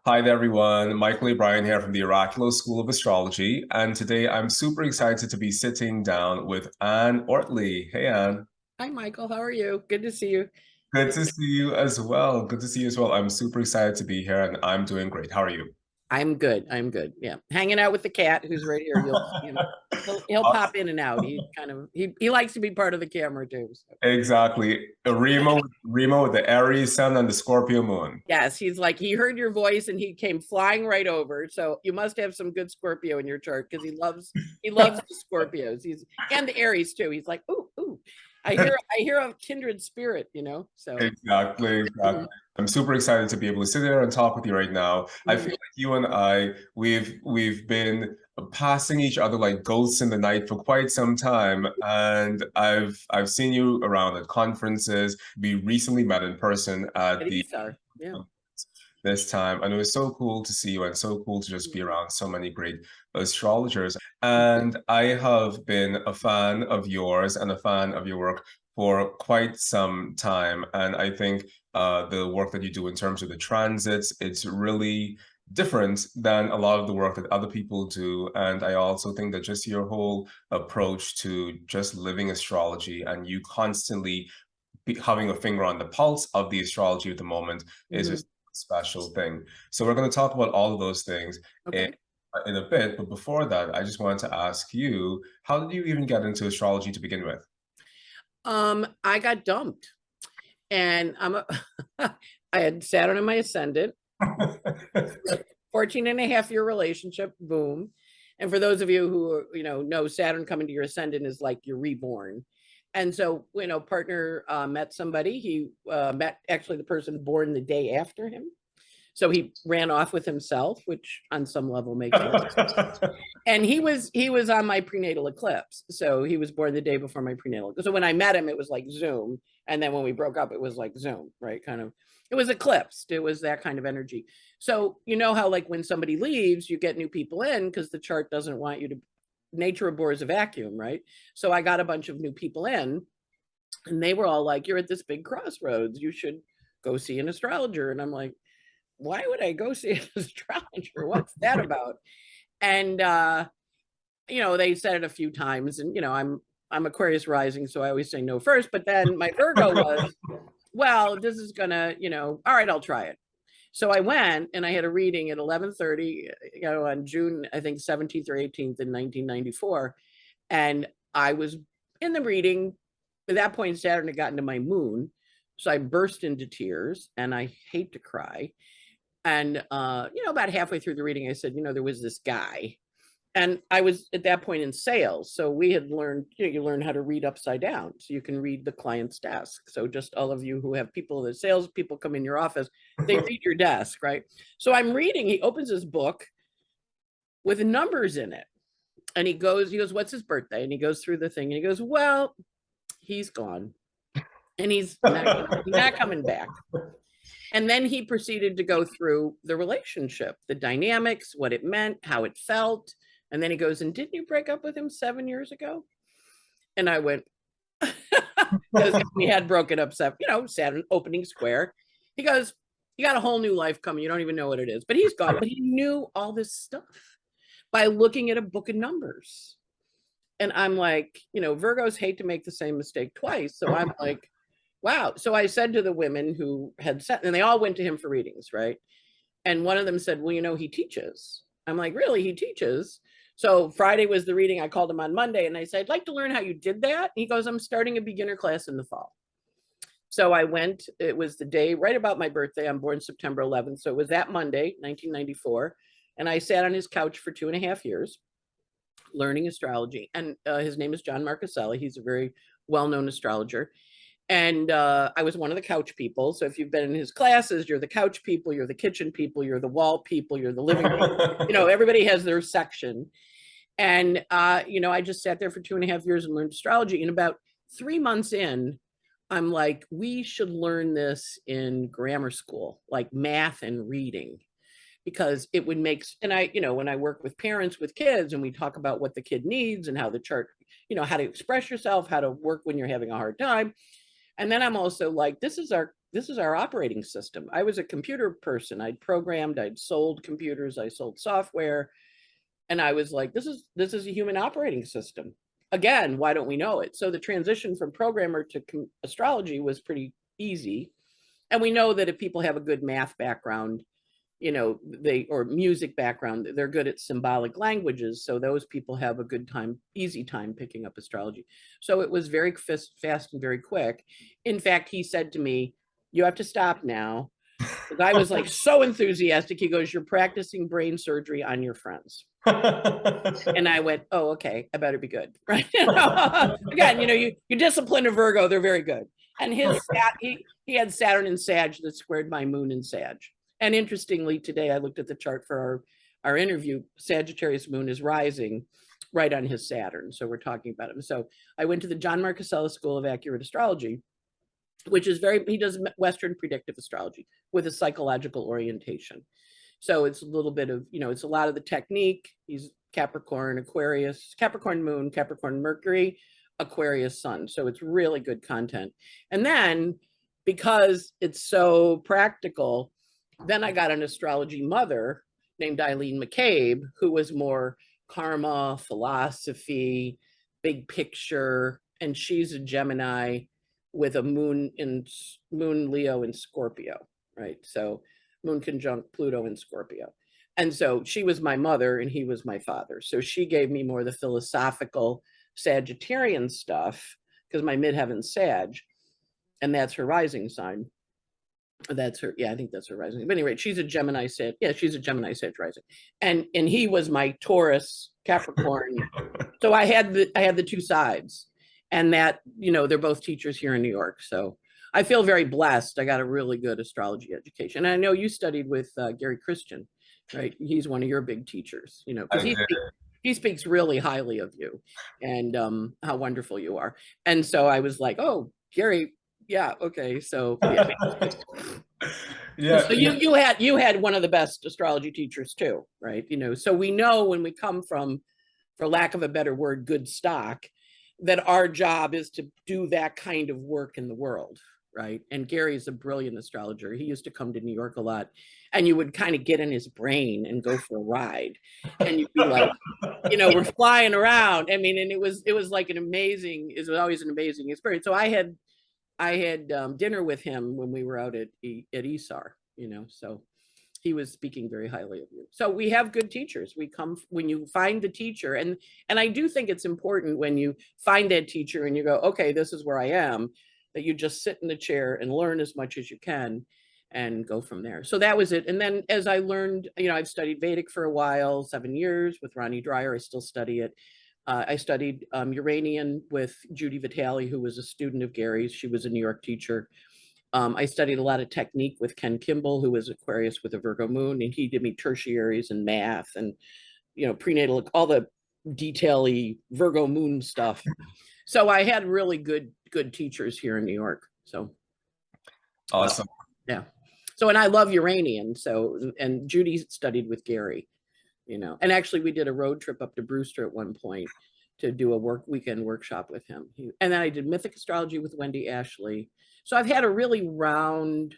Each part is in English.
Hi there, everyone. Bryan here from the Oraculos School of Astrology. And today I'm super excited to be sitting down with Ortley. Hey, Anne. Hi, Michael. How are you? Good to see you. Good to see you as well. Good to see you as well. I'm super excited to be here and I'm doing great. How are you? I'm good. I'm good. Yeah. Hanging out with the cat who's right here. You'll see him. He'll pop in and out. He likes to be part of the camera too. So. Exactly. Remo with the Aries sun and the Scorpio moon. Yes, he's like he heard your voice and he came flying right over. So you must have some good Scorpio in your chart because he loves the Scorpios. He's and the Aries too. He's like, ooh, ooh. I hear a kindred spirit, So Exactly. I'm super excited to be able to sit there and talk with you right now. I feel like you and I, we've been passing each other like ghosts in the night for quite some time, and I've seen you around at conferences. We recently met in person at the yeah. this time, and it was so cool to see you and so cool to just be around so many great astrologers. And I have been a fan of yours and a fan of your work for quite some time. And I think the work that you do in terms of the transits, it's really different than a lot of the work that other people do. And I also think that just your whole approach to just living astrology and you constantly having a finger on the pulse of the astrology at the moment is just a special thing. So we're going to talk about all of those things in a bit. But before that, I just wanted to ask you, how did you even get into astrology to begin with? I got dumped and I had Saturn in my ascendant, 14 and a half year relationship, boom. And for those of you who, know Saturn coming to your ascendant is like you're reborn. And so, partner met somebody. He met actually the person born the day after him. So he ran off with himself, which on some level makes sense. And he was on my prenatal eclipse. So he was born the day before my prenatal. So when I met him, it was like Zoom. And then when we broke up, it was like Zoom, right? Kind of, it was eclipsed. It was that kind of energy. So you know how like when somebody leaves, you get new people in because the chart doesn't want you to, nature abhors a vacuum, right? So I got a bunch of new people in and they were all like, you're at this big crossroads. You should go see an astrologer. And I'm like, why would I go see an astrologer? What's that about? And they said it a few times, and I'm Aquarius rising, so I always say no first. But then my Virgo was, well, this is gonna, all right, I'll try it. So I went and I had a reading at 11:30, on June, I think 17th or 18th in 1994, and I was in the reading. At that point, Saturn had gotten to my moon, so I burst into tears, and I hate to cry. And about halfway through the reading, I said, there was this guy, and I was at that point in sales, so we had learned, you learn how to read upside down, so you can read the client's desk. So just all of you who have people, the sales people come in your office, they read your desk, right? So I'm reading. He opens his book with numbers in it, and he goes, "What's his birthday?" And he goes through the thing, and he goes, "Well, he's gone, and he's not coming back." And then he proceeded to go through the relationship, the dynamics, what it meant, how it felt. And then he goes, and didn't you break up with him 7 years ago? And I went, because we had broken up, Saturn opening square. He goes, you got a whole new life coming. You don't even know what it is. But he's gone. But he knew all this stuff by looking at a book of numbers. And I'm like, Virgos hate to make the same mistake twice. So I'm like, wow. So I said to the women who had sent, and they all went to him for readings, right? And one of them said, well, he teaches. I'm like, really? He teaches? So Friday was the reading. I called him on Monday and I said, I'd like to learn how you did that. He goes, I'm starting a beginner class in the fall. So I went. It was the day right about my birthday. I'm born September 11th. So it was that Monday, 1994. And I sat on his couch for 2.5 years learning astrology. And his name is John Marcaselli. He's a very well-known astrologer. And I was one of the couch people. So if you've been in his classes, you're the couch people, you're the kitchen people, you're the wall people, you're the living people. Everybody has their section. And, I just sat there for 2.5 years and learned astrology. And about 3 months in, I'm like, we should learn this in grammar school, like math and reading, because it would make, and I, when I work with parents with kids and we talk about what the kid needs and how the chart, how to express yourself, how to work when you're having a hard time. And then I'm also like, this is our this is our operating system. I was a computer person. I'd programmed, I'd sold computers, I sold software. And I was like, this is a human operating system. Again, why don't we know it? So the transition from programmer to astrology was pretty easy. And we know that if people have a good math background, you know, or music background, they're good at symbolic languages. So those people have a good time, easy time picking up astrology. So it was very fast and very quick. In fact, he said to me, you have to stop now. I was like so enthusiastic. He goes, you're practicing brain surgery on your friends. And I went, oh, okay, I better be good. Right. Again, you know, you discipline a Virgo, they're very good. And he had Saturn in Sag that squared my moon in Sag. And interestingly, today I looked at the chart for our interview. Sagittarius moon is rising right on his Saturn. So we're talking about him. So I went to the John Marcusella School of Accurate Astrology, which is he does Western predictive astrology with a psychological orientation. So it's a little bit of, you know, it's a lot of the technique. He's Capricorn, Aquarius, Capricorn moon, Capricorn Mercury, Aquarius sun. So it's really good content. And then because it's so practical, then I got an astrology mother named Eileen McCabe, who was more karma, philosophy, big picture. And she's a Gemini with a moon Leo in Scorpio, right? So moon conjunct Pluto in Scorpio. And so she was my mother and he was my father. So she gave me more the philosophical Sagittarian stuff because my midheaven Sag, and that's her rising sign. That's her, yeah, I think that's her rising. But anyway, she's a Gemini Sag. Yeah, she's a Gemini Sag rising. And he was my Taurus Capricorn. So I had the two sides. And that, you know, they're both teachers here in New York. So I feel very blessed. I got a really good astrology education. And I know you studied with Gary Christian, right? He's one of your big teachers, you know, because he speaks really highly of you and how wonderful you are. And so I was like, oh, Gary, yeah, okay. So yeah. Yeah. So you had one of the best astrology teachers too, right? You know, so we know when we come from, for lack of a better word, good stock, that our job is to do that kind of work in the world, right? And Gary's a brilliant astrologer. He used to come to New York a lot, and you would kind of get in his brain and go for a ride, and you'd be like, you know, we're flying around. I mean, and it was like it was always an amazing experience. So I had dinner with him when we were out at ESAR, you know, so he was speaking very highly of you. So we have good teachers. When you find the teacher, and I do think it's important when you find that teacher and you go, okay, this is where I am, that you just sit in the chair and learn as much as you can and go from there. So that was it. And then as I learned, you know, I've studied Vedic for a while, 7 years with Ronnie Dreyer. I still study it. I studied Uranian with Judy Vitale, who was a student of Gary's. She was a New York teacher. I studied a lot of technique with Ken Kimball, who was Aquarius with a Virgo moon, and he did me tertiaries and math and, you know, prenatal, all the detail-y Virgo moon stuff. So I had really good teachers here in New York. So awesome. Yeah. So, and I love Uranian. So, and Judy studied with Gary, you know, and actually we did a road trip up to Brewster at one point to do a weekend workshop with him. And then I did mythic astrology with Wendy Ashley. So I've had a really round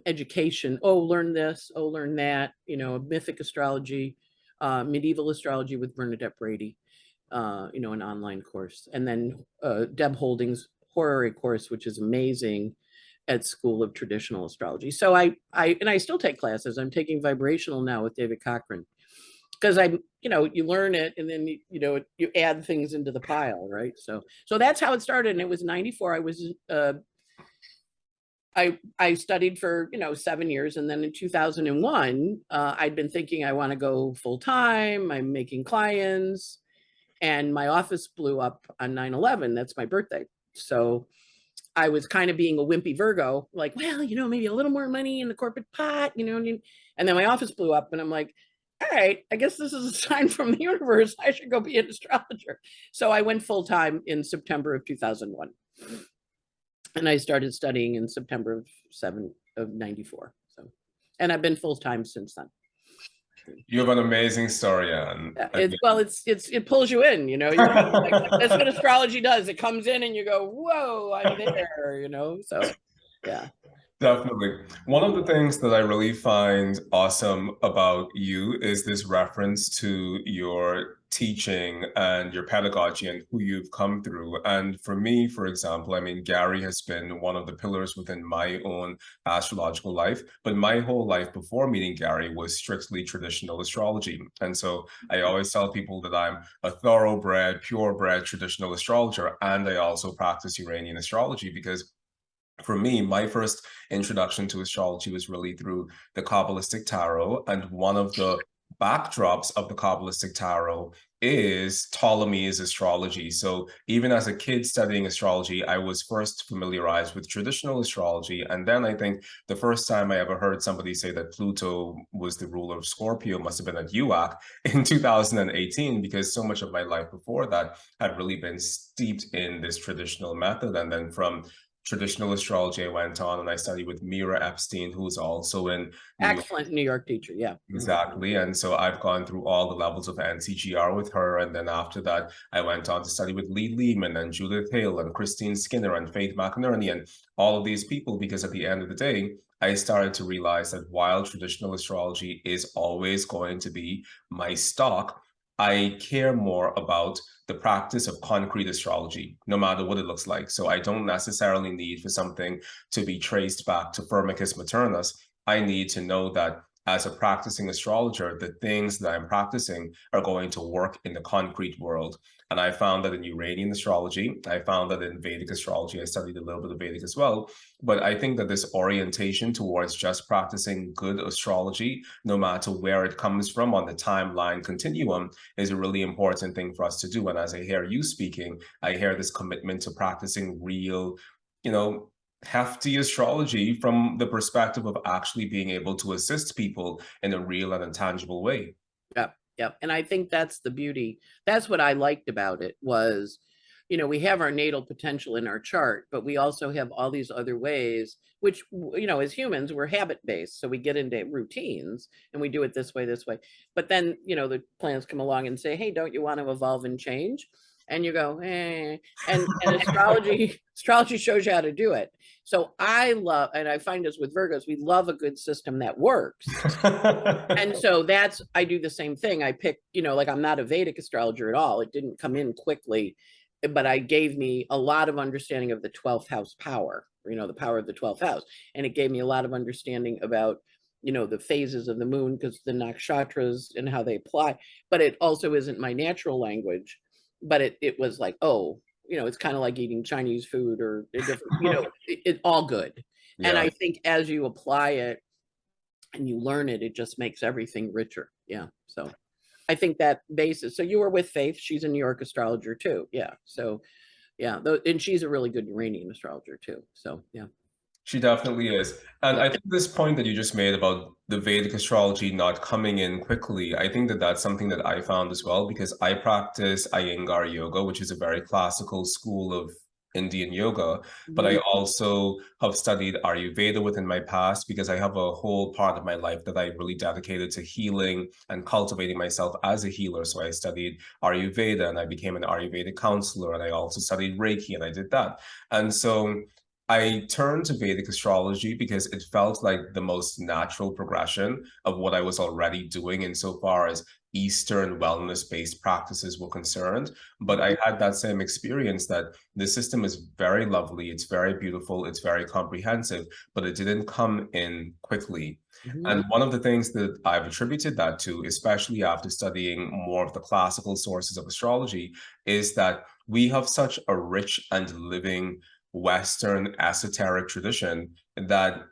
education. Oh, learn this, oh, learn that, you know, mythic astrology, medieval astrology with Bernadette Brady, you know, an online course. And then Deb Holdings' horary course, which is amazing, at School of Traditional Astrology. So I still take classes. I'm taking vibrational now with David Cochran. Because you know, you learn it and then, you know, you add things into the pile, right? So that's how it started. And it was 94. I was, I studied for, you know, 7 years. And then in 2001, I'd been thinking I want to go full time. I'm making clients and my office blew up on 9/11. That's my birthday. So I was kind of being a wimpy Virgo, like, well, you know, maybe a little more money in the corporate pot, you know, and then my office blew up and I'm like, all right, I guess this is a sign from the universe. I should go be an astrologer. So I went full time in September of 2001. And I started studying in September of 94. So, and I've been full time since then. You have an amazing story, Anne. It pulls you in, you know. Like, that's what astrology does. It comes in and you go, whoa, I'm there, you know. So Yeah. Definitely. One of the things that I really find awesome about you is this reference to your teaching and your pedagogy and who you've come through. And for me, for example, I mean, Gary has been one of the pillars within my own astrological life, but my whole life before meeting Gary was strictly traditional astrology. And so I always tell people that I'm a thoroughbred, purebred traditional astrologer, and I also practice Uranian astrology because for me, my first introduction to astrology was really through the Kabbalistic Tarot. And one of the backdrops of the Kabbalistic Tarot is Ptolemy's astrology. So even as a kid studying astrology, I was first familiarized with traditional astrology. And then I think the first time I ever heard somebody say that Pluto was the ruler of Scorpio must have been at UAC in 2018, because so much of my life before that had really been steeped in this traditional method. And then from traditional astrology, I went on and I studied with Mira Epstein, who's also in New York. Excellent New York teacher. Yeah. Exactly. And so I've gone through all the levels of NCGR with her. And then after that, I went on to study with Lee Lehman and Judith Hale and Christine Skinner and Faith McInerney and all of these people, because at the end of the day, I started to realize that while traditional astrology is always going to be my stock, I care more about the practice of concrete astrology, no matter what it looks like. So I don't necessarily need for something to be traced back to Firmicus Maternus. I need to know that as a practicing astrologer, the things that I'm practicing are going to work in the concrete world. And I found that in Uranian astrology, I found that in Vedic astrology, I studied a little bit of Vedic as well. But I think that this orientation towards just practicing good astrology, no matter where it comes from on the timeline continuum, is a really important thing for us to do. And as I hear you speaking, I hear this commitment to practicing real, hefty astrology from the perspective of actually being able to assist people in a real and intangible way. Yep. Yep. And I think that's the beauty. That's what I liked about it was, we have our natal potential in our chart, but we also have all these other ways, which, as humans, we're habit based. So we get into routines and we do it this way, this way. But then, the planets come along and say, hey, don't you want to evolve and change? And you go, eh. And astrology shows you how to do it. So I love, and I find this with Virgos, we love a good system that works. And so I do the same thing. I pick, like I'm not a Vedic astrologer at all. It didn't come in quickly, but I gave me a lot of understanding of the 12th house power, the power of the 12th house. And it gave me a lot of understanding about, the phases of the moon, because the nakshatras and how they apply, but it also isn't my natural language. But it was like, oh, it's kind of like eating Chinese food or a different, it's all good. Yeah. And I think as you apply it and you learn it, it just makes everything richer. Yeah. So I think that basis. So you were with Faith. She's a New York astrologer too. Yeah. So yeah. And she's a really good Uranian astrologer too. So yeah. She definitely is. And I think this point that you just made about the Vedic astrology not coming in quickly, I think that that's something that I found as well, because I practice Iyengar yoga, which is a very classical school of Indian yoga, but I also have studied Ayurveda within my past, because I have a whole part of my life that I really dedicated to healing and cultivating myself as a healer. So I studied Ayurveda and I became an Ayurvedic counselor, and I also studied Reiki and I did that. And so I turned to Vedic astrology because it felt like the most natural progression of what I was already doing insofar as Eastern wellness-based practices were concerned. But I had that same experience that the system is very lovely, it's very beautiful, it's very comprehensive, but it didn't come in quickly. And one of the things that I've attributed that to, especially after studying more of the classical sources of astrology, is that we have such a rich and living Western esoteric tradition that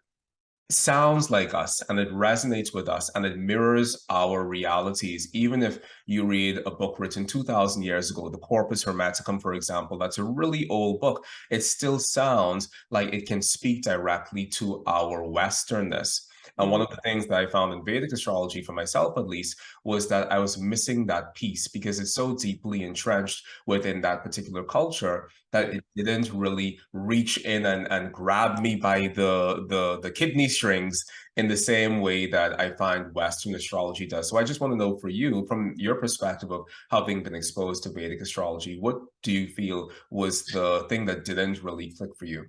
sounds like us and it resonates with us and it mirrors our realities. Even if you read a book written 2,000 years ago, the Corpus Hermeticum, for example, that's a really old book, it still sounds like it can speak directly to our Westernness. And one of the things that I found in Vedic astrology, for myself at least, was that I was missing that piece because it's so deeply entrenched within that particular culture that it didn't really reach in and grab me by the kidney strings in the same way that I find Western astrology does. So I just want to know, for you, from your perspective of having been exposed to Vedic astrology, what do you feel was the thing that didn't really click for you?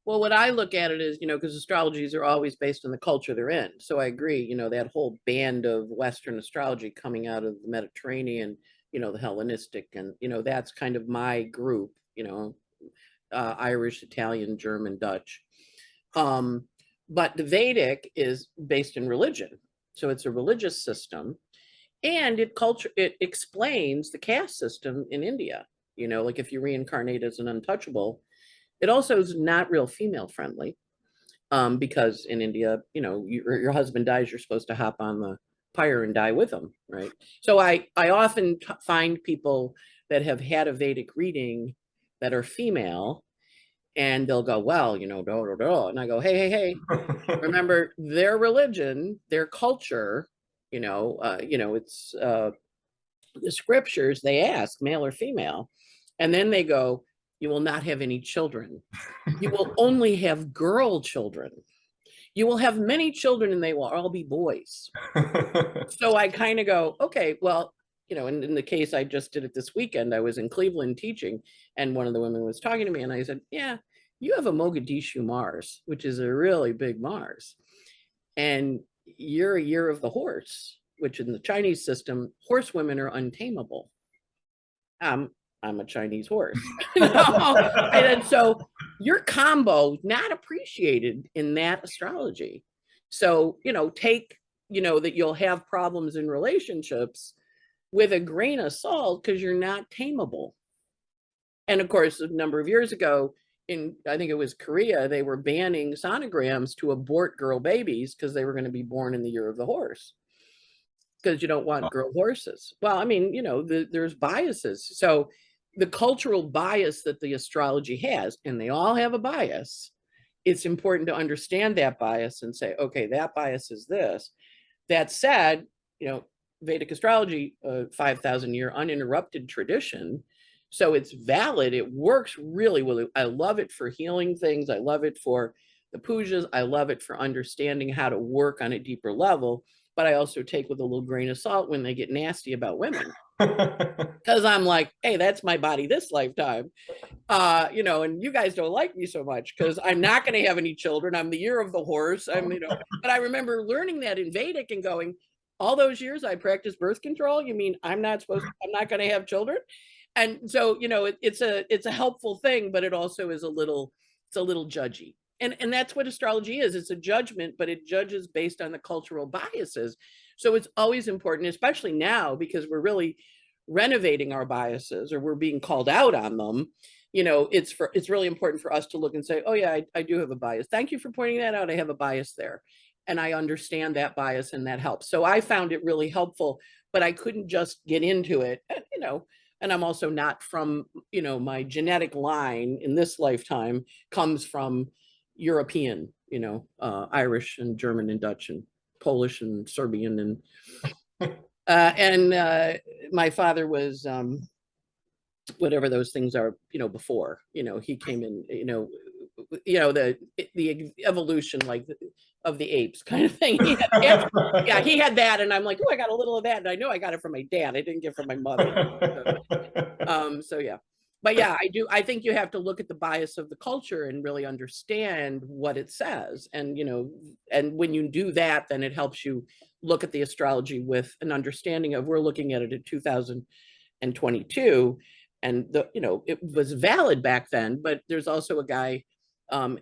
Well, what I look at it is, because astrologies are always based on the culture they're in. So I agree, that whole band of Western astrology coming out of the Mediterranean, the Hellenistic, and, that's kind of my group, Irish, Italian, German, Dutch. But the Vedic is based in religion. So it's a religious system, and it explains the caste system in India. Like if you reincarnate as an untouchable, it also is not real female friendly, because in India, your husband dies, you're supposed to hop on the pyre and die with him, right? So I often find people that have had a Vedic reading that are female, and they'll go, well, and I go, hey, remember their religion, their culture, it's the scriptures, they ask male or female, and then they go, you will not have any children. You will only have girl children. You will have many children and they will all be boys. So I kind of go, okay, well, in the case I just did it this weekend, I was in Cleveland teaching, and one of the women was talking to me, and I said, yeah, you have a Mogadishu Mars, which is a really big Mars. And you're a year of the horse, which in the Chinese system, horsewomen are untamable. I'm a Chinese horse. And so your combo not appreciated in that astrology. So, take, that you'll have problems in relationships with a grain of salt, because you're not tameable. And of course, a number of years ago, I think it was Korea, they were banning sonograms to abort girl babies because they were going to be born in the year of the horse, because you don't want girl horses. Well, I mean, there's biases. So the cultural bias that the astrology has, and they all have a bias, it's important to understand that bias and say, okay, that bias is this. That said, Vedic astrology, 5,000-year uninterrupted tradition. So it's valid. It works really well. I love it for healing things. I love it for the pujas. I love it for understanding how to work on a deeper level. But I also take with a little grain of salt when they get nasty about women. Because I'm like, hey, that's my body this lifetime. And you guys don't like me so much because I'm not going to have any children. I'm the year of the horse. But I remember learning that in Vedic and going, all those years I practiced birth control. You mean I'm not going to have children? And so, it's a helpful thing, but it also is a little judgy. And that's what astrology is. It's a judgment, but it judges based on the cultural biases. So it's always important, especially now, because we're really renovating our biases, or we're being called out on them. It's really important for us to look and say, oh yeah, I do have a bias. Thank you for pointing that out. I have a bias there. And I understand that bias, and that helps. So I found it really helpful, but I couldn't just get into it, and I'm also not from, my genetic line in this lifetime comes from European, Irish and German and Dutch and Polish and Serbian, and my father was whatever those things are, before, he came in, the evolution, like of the apes kind of thing. He had that, and I'm like, oh, I got a little of that, and I know I got it from my dad. I didn't get it from my mother. So yeah. But yeah, I think you have to look at the bias of the culture and really understand what it says. And, and when you do that, then it helps you look at the astrology with an understanding of, we're looking at it in 2022. And it was valid back then, but there's also a guy,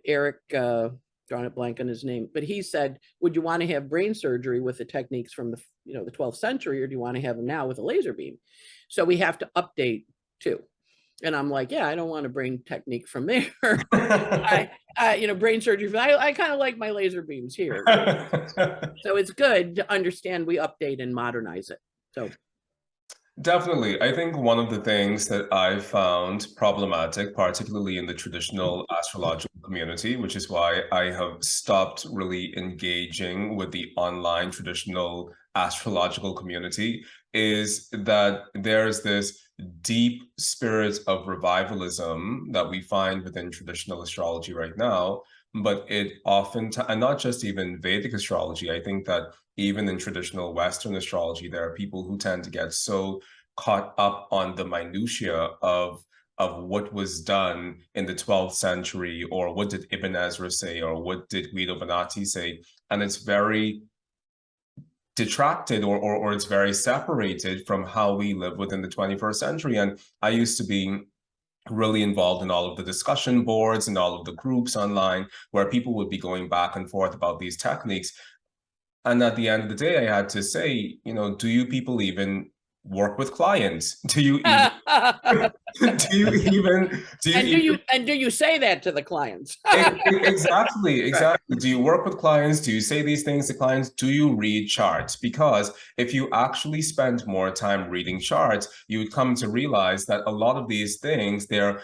Eric, drawing a blank on his name, but he said, would you want to have brain surgery with the techniques from the 12th century, or do you want to have them now with a laser beam? So we have to update too. And I'm like, yeah, I don't want a brain technique from there. Brain surgery. I kind of like my laser beams here. So it's good to understand we update and modernize it. So definitely. I think one of the things that I found problematic, particularly in the traditional astrological community, which is why I have stopped really engaging with the online traditional astrological community, is that there's this deep spirit of revivalism that we find within traditional astrology right now, but it often, and not just even Vedic astrology, I think that even in traditional Western astrology, there are people who tend to get so caught up on the minutiae of of what was done in the 12th century, or what did Ibn Ezra say, or what did Guido Bonatti say, and it's very detracted, or it's very separated from how we live within the 21st century. And I used to be really involved in all of the discussion boards and all of the groups online where people would be going back and forth about these techniques. And at the end of the day, I had to say, you know, do you people even work with clients? Do you even do you even do you say that to the clients? Exactly. Do you work with clients? Do you say these things to clients? Do you read charts? Because if you actually spend more time reading charts, you would come to realize that a lot of these things, they're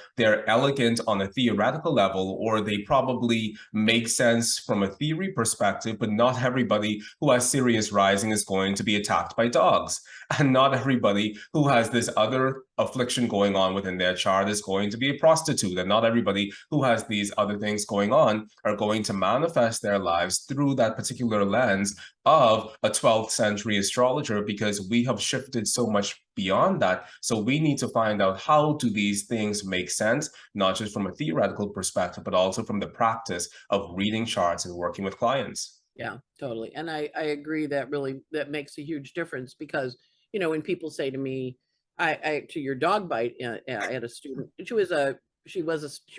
elegant on a theoretical level, or they probably make sense from a theory perspective, but not everybody who has Sirius rising is going to be attacked by dogs. And not everybody who has this other affliction going on within their chart is going to be a prostitute. And not everybody who has these other things going on are going to manifest their lives through that particular lens of a 12th century astrologer, because we have shifted so much beyond that. So we need to find out, how do these things make sense, not just from a theoretical perspective, but also from the practice of reading charts and working with clients. Yeah, totally. And I agree that really that makes a huge difference, because, you know, when people say to me, to your dog bite, I had a student, she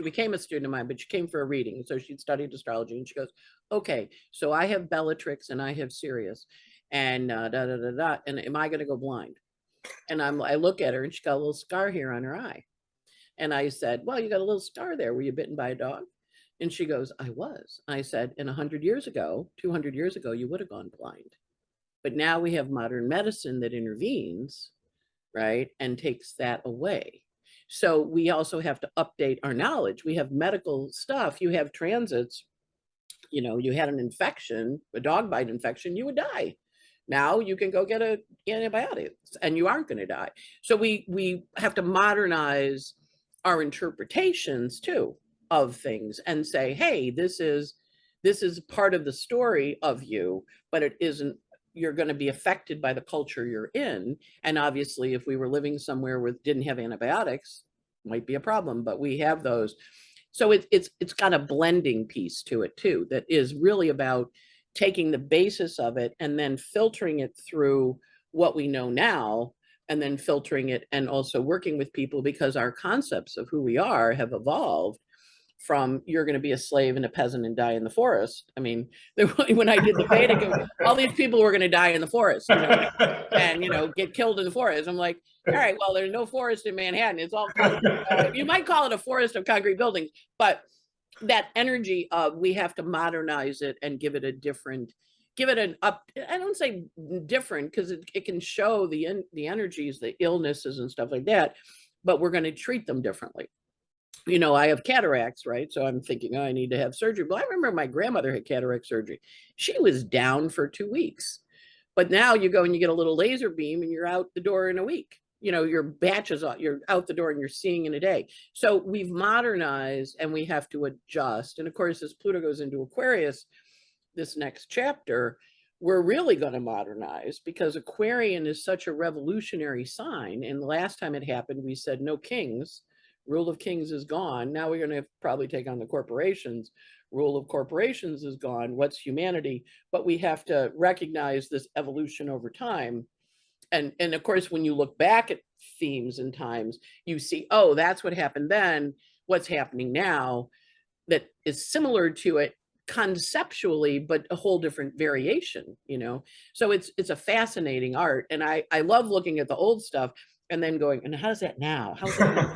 became a student of mine, but she came for a reading. So she'd studied astrology, and she goes, okay, so I have Bellatrix and I have Sirius, and and am I going to go blind? And I look at her, and she got a little scar here on her eye. And I said, well, you got a little scar there. Were you bitten by a dog? And she goes, I was. I said, and 100 years ago, 200 years ago, you would have gone blind. But now we have modern medicine that intervenes, right, and takes that away. So we also have to update our knowledge. We have medical stuff. You have transits. You know, you had an infection, a dog bite infection, you would die. Now you can go get an antibiotic and you aren't going to die. So we have to modernize our interpretations too of things, and say, hey, this is part of the story of you, but it isn't. You're going to be affected by the culture you're in. And obviously, if we were living somewhere where didn't have antibiotics, might be a problem, but we have those. So it's got a blending piece to it too, that is really about taking the basis of it and then filtering it through what we know now, and then filtering it and also working with people, because our concepts of who we are have evolved from, you're going to be a slave and a peasant and die in the forest. I mean, when I did the Vedic, all these people were going to die in the forest, you know, and, you know, get killed in the forest. I'm like, all right, well, there's no forest in Manhattan. It's all concrete. You might call it a forest of concrete buildings, but that energy of, we have to modernize it and give it a different, give it an up. I don't say different, because it can show the energies, the illnesses and stuff like that, but we're going to treat them differently. You know, I have cataracts, right? So I'm thinking, oh, I need to have surgery. Well, I remember my grandmother had cataract surgery. She was down for 2 weeks. But now you go and you get a little laser beam and you're out the door in a week. You know, your batch is out, you're out the door and you're seeing in a day. So we've modernized and we have to adjust. And of course, as Pluto goes into Aquarius, this next chapter, we're really going to modernize, because Aquarian is such a revolutionary sign. And the last time it happened, we said no kings. Rule of kings is gone. Now we're going to probably take on the corporations. Rule of corporations is gone. What's humanity? But we have to recognize this evolution over time. And of course, when you look back at themes and times, you see, oh, that's what happened then. What's happening now that is similar to it conceptually, but a whole different variation, you know? So it's a fascinating art. And I love looking at the old stuff and then going, and how's that now? How's that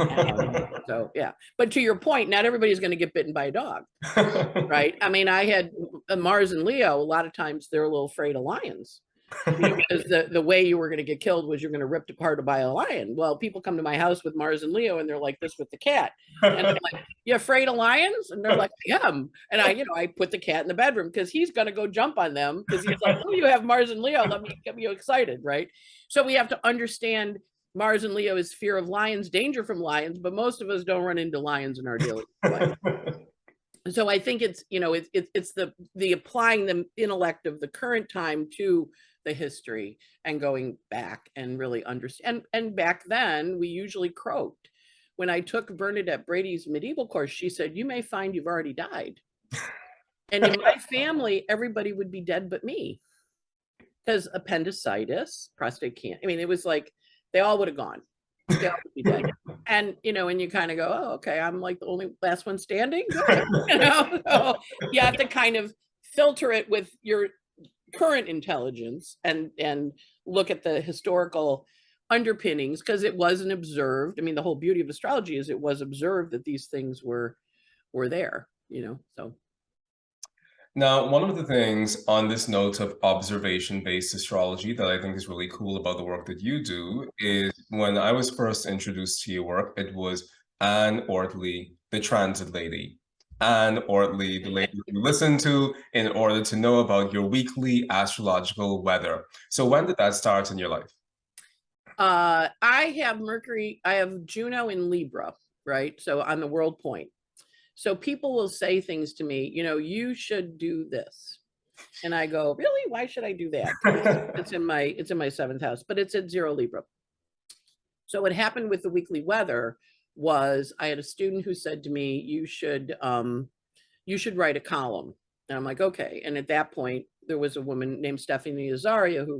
now? So, yeah. But to your point, not everybody's going to get bitten by a dog, right? I mean, I had Mars and Leo, a lot of times they're a little afraid of lions. You know, because the way you were going to get killed was you're going to ripped apart by a lion. Well, people come to my house with Mars and Leo and they're like this with the cat. And I'm like, you afraid of lions? And they're like, I am. And I put the cat in the bedroom because he's going to go jump on them, because he's like, oh, you have Mars and Leo. Let me get you excited, right? So we have to understand Mars and Leo is fear of lions, danger from lions, but most of us don't run into lions in our daily life. So I think it's, you know, it's the applying the intellect of the current time to the history and going back and really understand. And back then we usually croaked. when I took Bernadette Brady's medieval course, she said, you may find you've already died. And in my family, everybody would be dead but me. Because appendicitis, prostate cancer. I mean, it was like they all would have gone. They all would be dead. And and you kind of go, oh, okay, I'm like the only last one standing. So you have to kind of filter it with your current intelligence and look at the historical underpinnings, because it wasn't observed. I mean, the whole beauty of astrology is it was observed that these things were there. So. Now, one of the things on this note of observation-based astrology that I think is really cool about the work that you do is when I was first introduced to your work, it was Anne Ortley, the transit lady. Anne Ortley, the lady you listen to in order to know about your weekly astrological weather. So when did that start in your life? I have Juno in Libra, right? So on the world point. So people will say things to me, you should do this. And I go, really? Why should I do that? It's in my seventh house, but it's at 0 Libra. So what happened with the weekly weather was I had a student who said to me, you should write a column. And I'm like, okay. And at that point, there was a woman named Stephanie Azaria who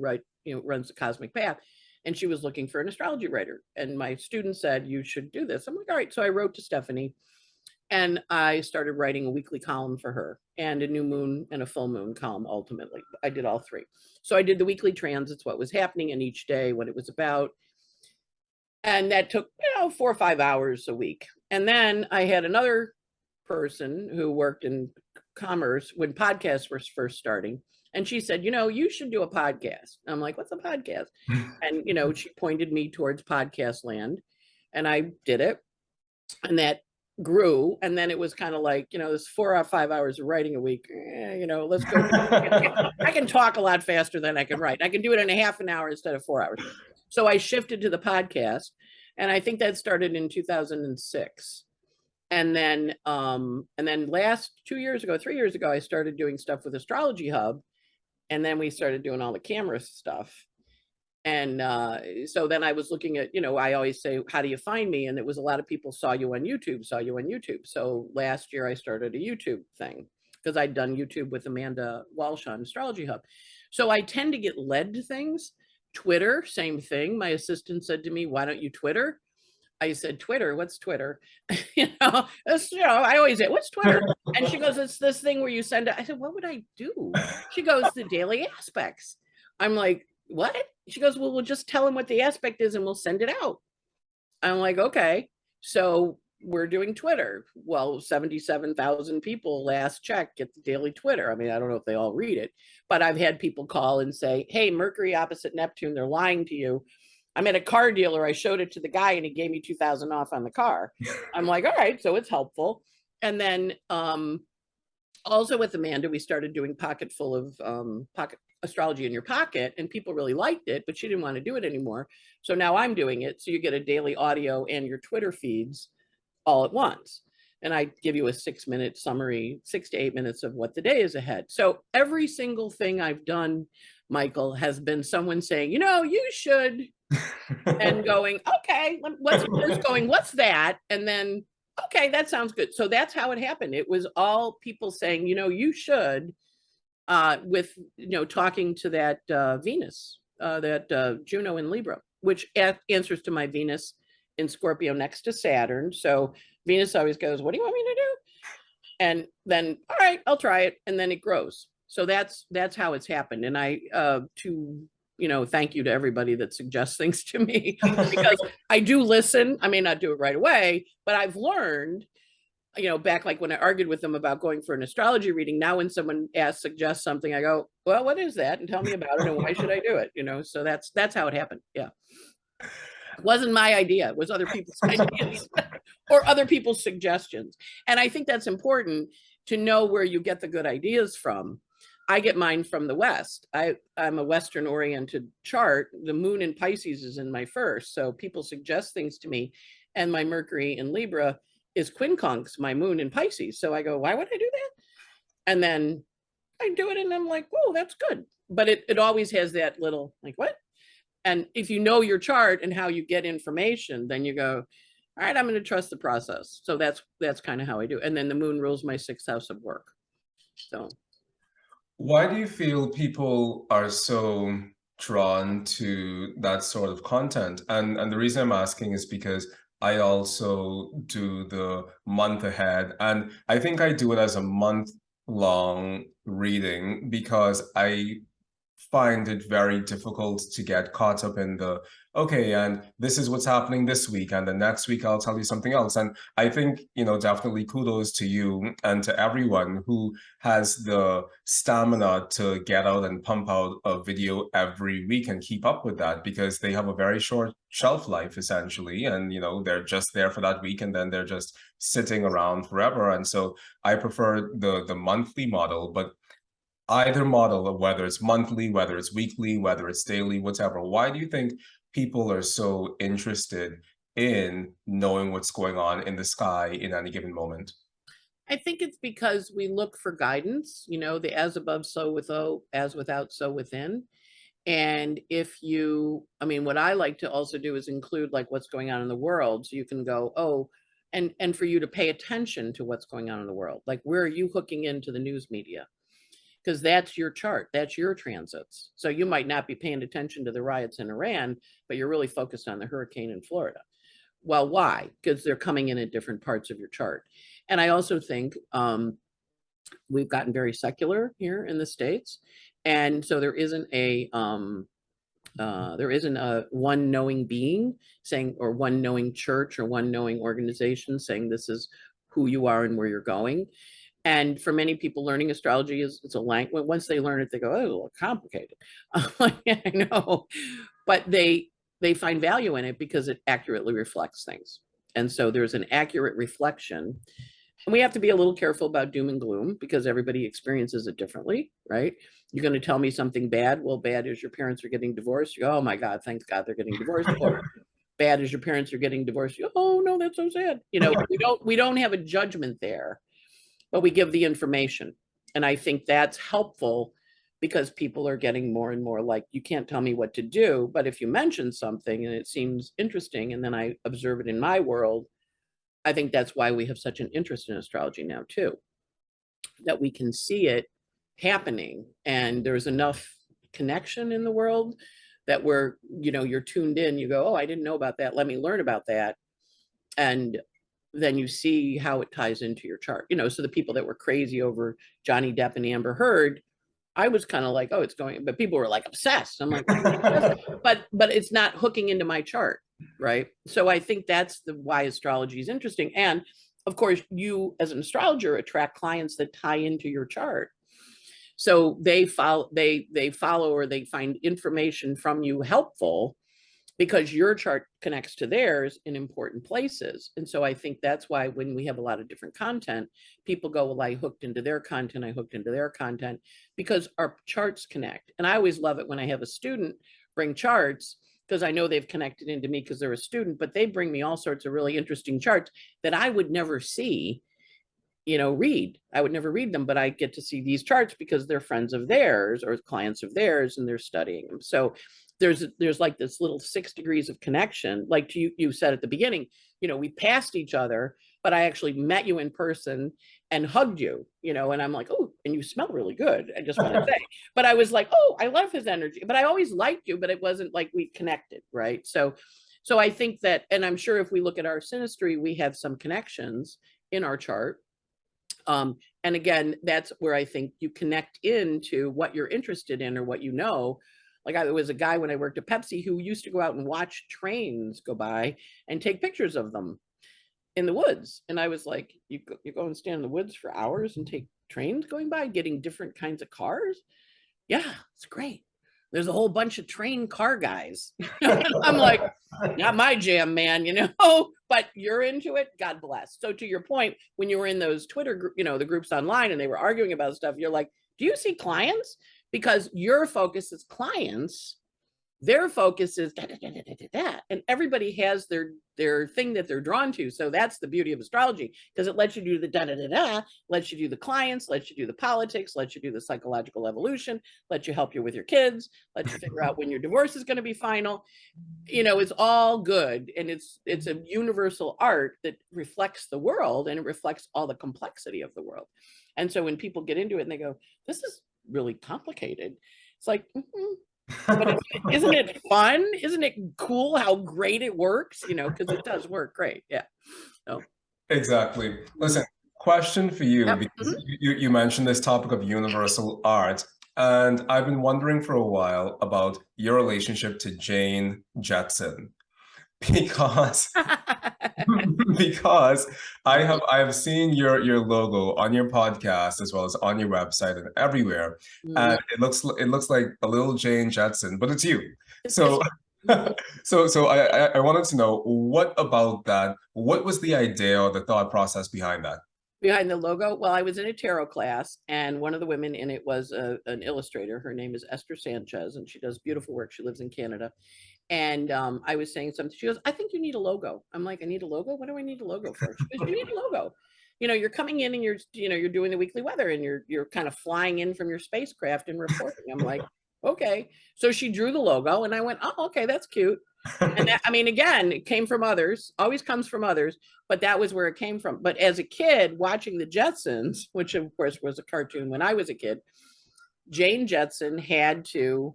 runs the Cosmic Path. And she was looking for an astrology writer. And my student said, you should do this. I'm like, all right. So I wrote to Stephanie. And I started writing a weekly column for her and a new moon and a full moon column. Ultimately, I did all three. So I did the weekly transits, what was happening in each day, what it was about. And that took, 4 or 5 hours a week. And then I had another person who worked in commerce when podcasts were first starting. And she said, you should do a podcast. I'm like, what's a podcast? And, she pointed me towards podcast land, and I did it. And that grew, and then it was kind of like, this 4 or 5 hours of writing a week, let's go. I can talk a lot faster than I can write. I can do it in a half an hour instead of 4 hours. So I shifted to the podcast, and I think that started in 2006. And then last 3 years ago, I started doing stuff with Astrology Hub, and then we started doing all the camera stuff. And so then I was looking at, I always say, how do you find me? And it was a lot of people saw you on YouTube. So last year I started a YouTube thing because I'd done YouTube with Amanda Walsh on Astrology Hub. So I tend to get led to things. Twitter, same thing. My assistant said to me, why don't you Twitter? I said, Twitter, what's Twitter? I always say, what's Twitter? And she goes, it's this thing where you send it. I said, what would I do? She goes, the daily aspects. I'm like, what? She goes, well, we'll just tell him what the aspect is and we'll send it out. I'm like, okay. So we're doing Twitter. Well, 77,000 people last check get the daily Twitter. I mean, I don't know if they all read it, but I've had people call and say, hey, Mercury opposite Neptune, they're lying to you. I'm at a car dealer. I showed it to the guy and he gave me 2,000 off on the car. I'm like, all right, so it's helpful. And then also with Amanda, we started doing pocket full of pocket astrology in your pocket, and people really liked it, but she didn't want to do it anymore. So now I'm doing it. So you get a daily audio and your Twitter feeds all at once. And I give you a 6-minute summary, 6 to 8 minutes of what the day is ahead. So every single thing I've done, Mychal, has been someone saying, you should, and going, okay, what's that? And then, okay, that sounds good. So that's how it happened. It was all people saying, you should, with, talking to that Venus, that Juno in Libra, which answers to my Venus in Scorpio next to Saturn. So Venus always goes, what do you want me to do? And then, all right, I'll try it. And then it grows. So that's how it's happened. And I, thank you to everybody that suggests things to me, because I do listen. I may not do it right away, but I've learned, back like when I argued with them about going for an astrology reading, now when someone suggests something, I go, well, what is that? And tell me about it. And why should I do it? So that's how it happened. Yeah. It wasn't my idea. It was other people's ideas or other people's suggestions. And I think that's important to know where you get the good ideas from. I get mine from the West. I'm a Western oriented chart. The moon in Pisces is in my first. So people suggest things to me, and my Mercury in Libra is quincunx, my moon in Pisces. So I go, why would I do that? And then I do it and I'm like, oh, that's good. But it always has that little like, what? And if you know your chart and how you get information, then you go, all right, I'm going to trust the process. So that's kind of how I do. And then the moon rules my 6th house of work. So Why do you feel people are so drawn to that sort of content? And the reason I'm asking is because I also do the month ahead, and I think I do it as a month long reading because I find it very difficult to get caught up in the, okay, and this is what's happening this week, and the next week I'll tell you something else. And I think, definitely kudos to you and to everyone who has the stamina to get out and pump out a video every week and keep up with that, because they have a very short shelf life essentially, and they're just there for that week and then they're just sitting around forever. And so I prefer the monthly model, but either model, of whether it's monthly, whether it's weekly, whether it's daily, whatever. Why do you think people are so interested in knowing what's going on in the sky in any given moment? I think it's because we look for guidance, the as above, so without, as without, so within. And what I like to also do is include like what's going on in the world. So you can go, oh, and for you to pay attention to what's going on in the world. Like, where are you hooking into the news media? Because that's your chart, that's your transits. So you might not be paying attention to the riots in Iran, but you're really focused on the hurricane in Florida. Well, why? Because they're coming in at different parts of your chart. And I also think we've gotten very secular here in the States. And so there isn't a one knowing being saying, or one knowing church or one knowing organization saying this is who you are and where you're going. And for many people, learning astrology it's a language. Once they learn it, they go, oh, it's a little complicated. I know, but they find value in it because it accurately reflects things. And so there's an accurate reflection. And we have to be a little careful about doom and gloom because everybody experiences it differently, right? You're going to tell me something bad. Well, bad is your parents are getting divorced. You go, oh my God, thank God they're getting divorced. Or bad is your parents are getting divorced. You go, oh no, that's so sad. We don't have a judgment there, but we give the information. And I think that's helpful because people are getting more and more like, you can't tell me what to do, but if you mention something and it seems interesting, and then I observe it in my world, I think that's why we have such an interest in astrology now too, that we can see it happening and there's enough connection in the world that you're tuned in, you go, oh, I didn't know about that. Let me learn about that. And then you see how it ties into your chart. So the people that were crazy over Johnny Depp and Amber Heard, I was kind of like, oh, it's going, but people were like obsessed. I'm like, but it's not hooking into my chart, right? So I think that's why astrology is interesting. And of course, you as an astrologer attract clients that tie into your chart. So they follow or they find information from you helpful because your chart connects to theirs in important places. And so I think that's why when we have a lot of different content, people go, well, I hooked into their content, because our charts connect. And I always love it when I have a student bring charts, because I know they've connected into me because they're a student, but they bring me all sorts of really interesting charts that I would never see, read. I would never read them, but I get to see these charts because they're friends of theirs or clients of theirs and they're studying them. So there's like this little 6 degrees of connection. Like you said at the beginning, we passed each other, but I actually met you in person and hugged you, and I'm like, oh, and you smell really good. I just want to say, but I was like, oh, I love his energy, but I always liked you, but it wasn't like we connected. Right. So I think that, and I'm sure if we look at our synastry, we have some connections in our chart. And again, that's where I think you connect into what you're interested in or what Like there was a guy when I worked at Pepsi who used to go out and watch trains go by and take pictures of them in the woods. And I was like, you go and stand in the woods for hours and take trains going by, getting different kinds of cars? Yeah, it's great. There's a whole bunch of trained car guys. I'm like, not my jam, man, but you're into it. God bless. So to your point, when you were in those Twitter, the groups online and they were arguing about stuff, you're like, do you see clients? Because your focus is clients Their focus is da, da, da, da, da, da, and everybody has their thing that they're drawn to. So that's the beauty of astrology, because it lets you do the da da da da, lets you do the clients, lets you do the politics, lets you do the psychological evolution, lets you help you with your kids, lets you figure out when your divorce is going to be final. You know, it's all good, and it's a universal art that reflects the world, and it reflects all the complexity of the world. And so when people get into it and they go, "This is really complicated," it's like, but isn't it fun? Isn't it cool how great it works? You know, because it does work great. Yeah. So Exactly. Listen, question for you, yep. because you mentioned this topic of universal art, and I've been wondering for a while about your relationship to Jane Jetson, because because I have seen your logo on your podcast as well as on your website and everywhere, and it looks like a little Jane Jetson, but it's you. So so I wanted to know, what about that? What was the idea or the thought process behind that? Behind the logo? Well, I was in a tarot class, and one of the women in it was an illustrator. Her name is Esther Sanchez, and she does beautiful work. She lives in Canada. And I was saying something. She goes, "I think you need a logo." I'm like, "I need a logo? What do I need a logo for?" She goes, "You need a logo. You know, you're coming in and you're doing the weekly weather, and you're kind of flying in from your spacecraft and reporting." I'm like, "Okay." So she drew the logo, and I went, "Oh, okay, that's cute." And that, I mean, again, it came from others, always comes from others, but that was where it came from. But as a kid watching the Jetsons, which of course was a cartoon when I was a kid, Jane Jetson had to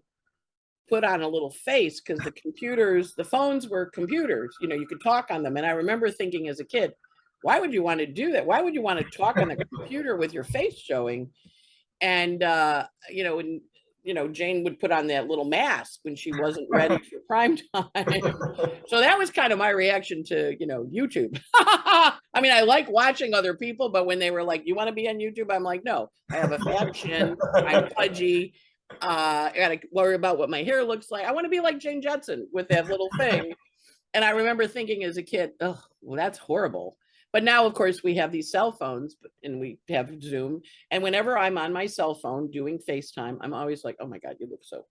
put on a little face because the phones were computers, you know, you could talk on them. And I remember thinking as a kid, why would you want to do that? Why would you want to talk on the computer with your face showing? And Jane would put on that little mask when she wasn't ready for prime time. So that was kind of my reaction to, YouTube. I mean, I like watching other people, but when they were like, "You want to be on YouTube?" I'm like, "No, I have a fat chin, I'm pudgy, I gotta worry about what my hair looks like. I want to be like Jane Jetson with that little thing." And I remember thinking as a kid, "Oh, well, that's horrible." But now, of course, we have these cell phones and we have Zoom. And whenever I'm on my cell phone doing FaceTime, I'm always like, "Oh my God, you look so,"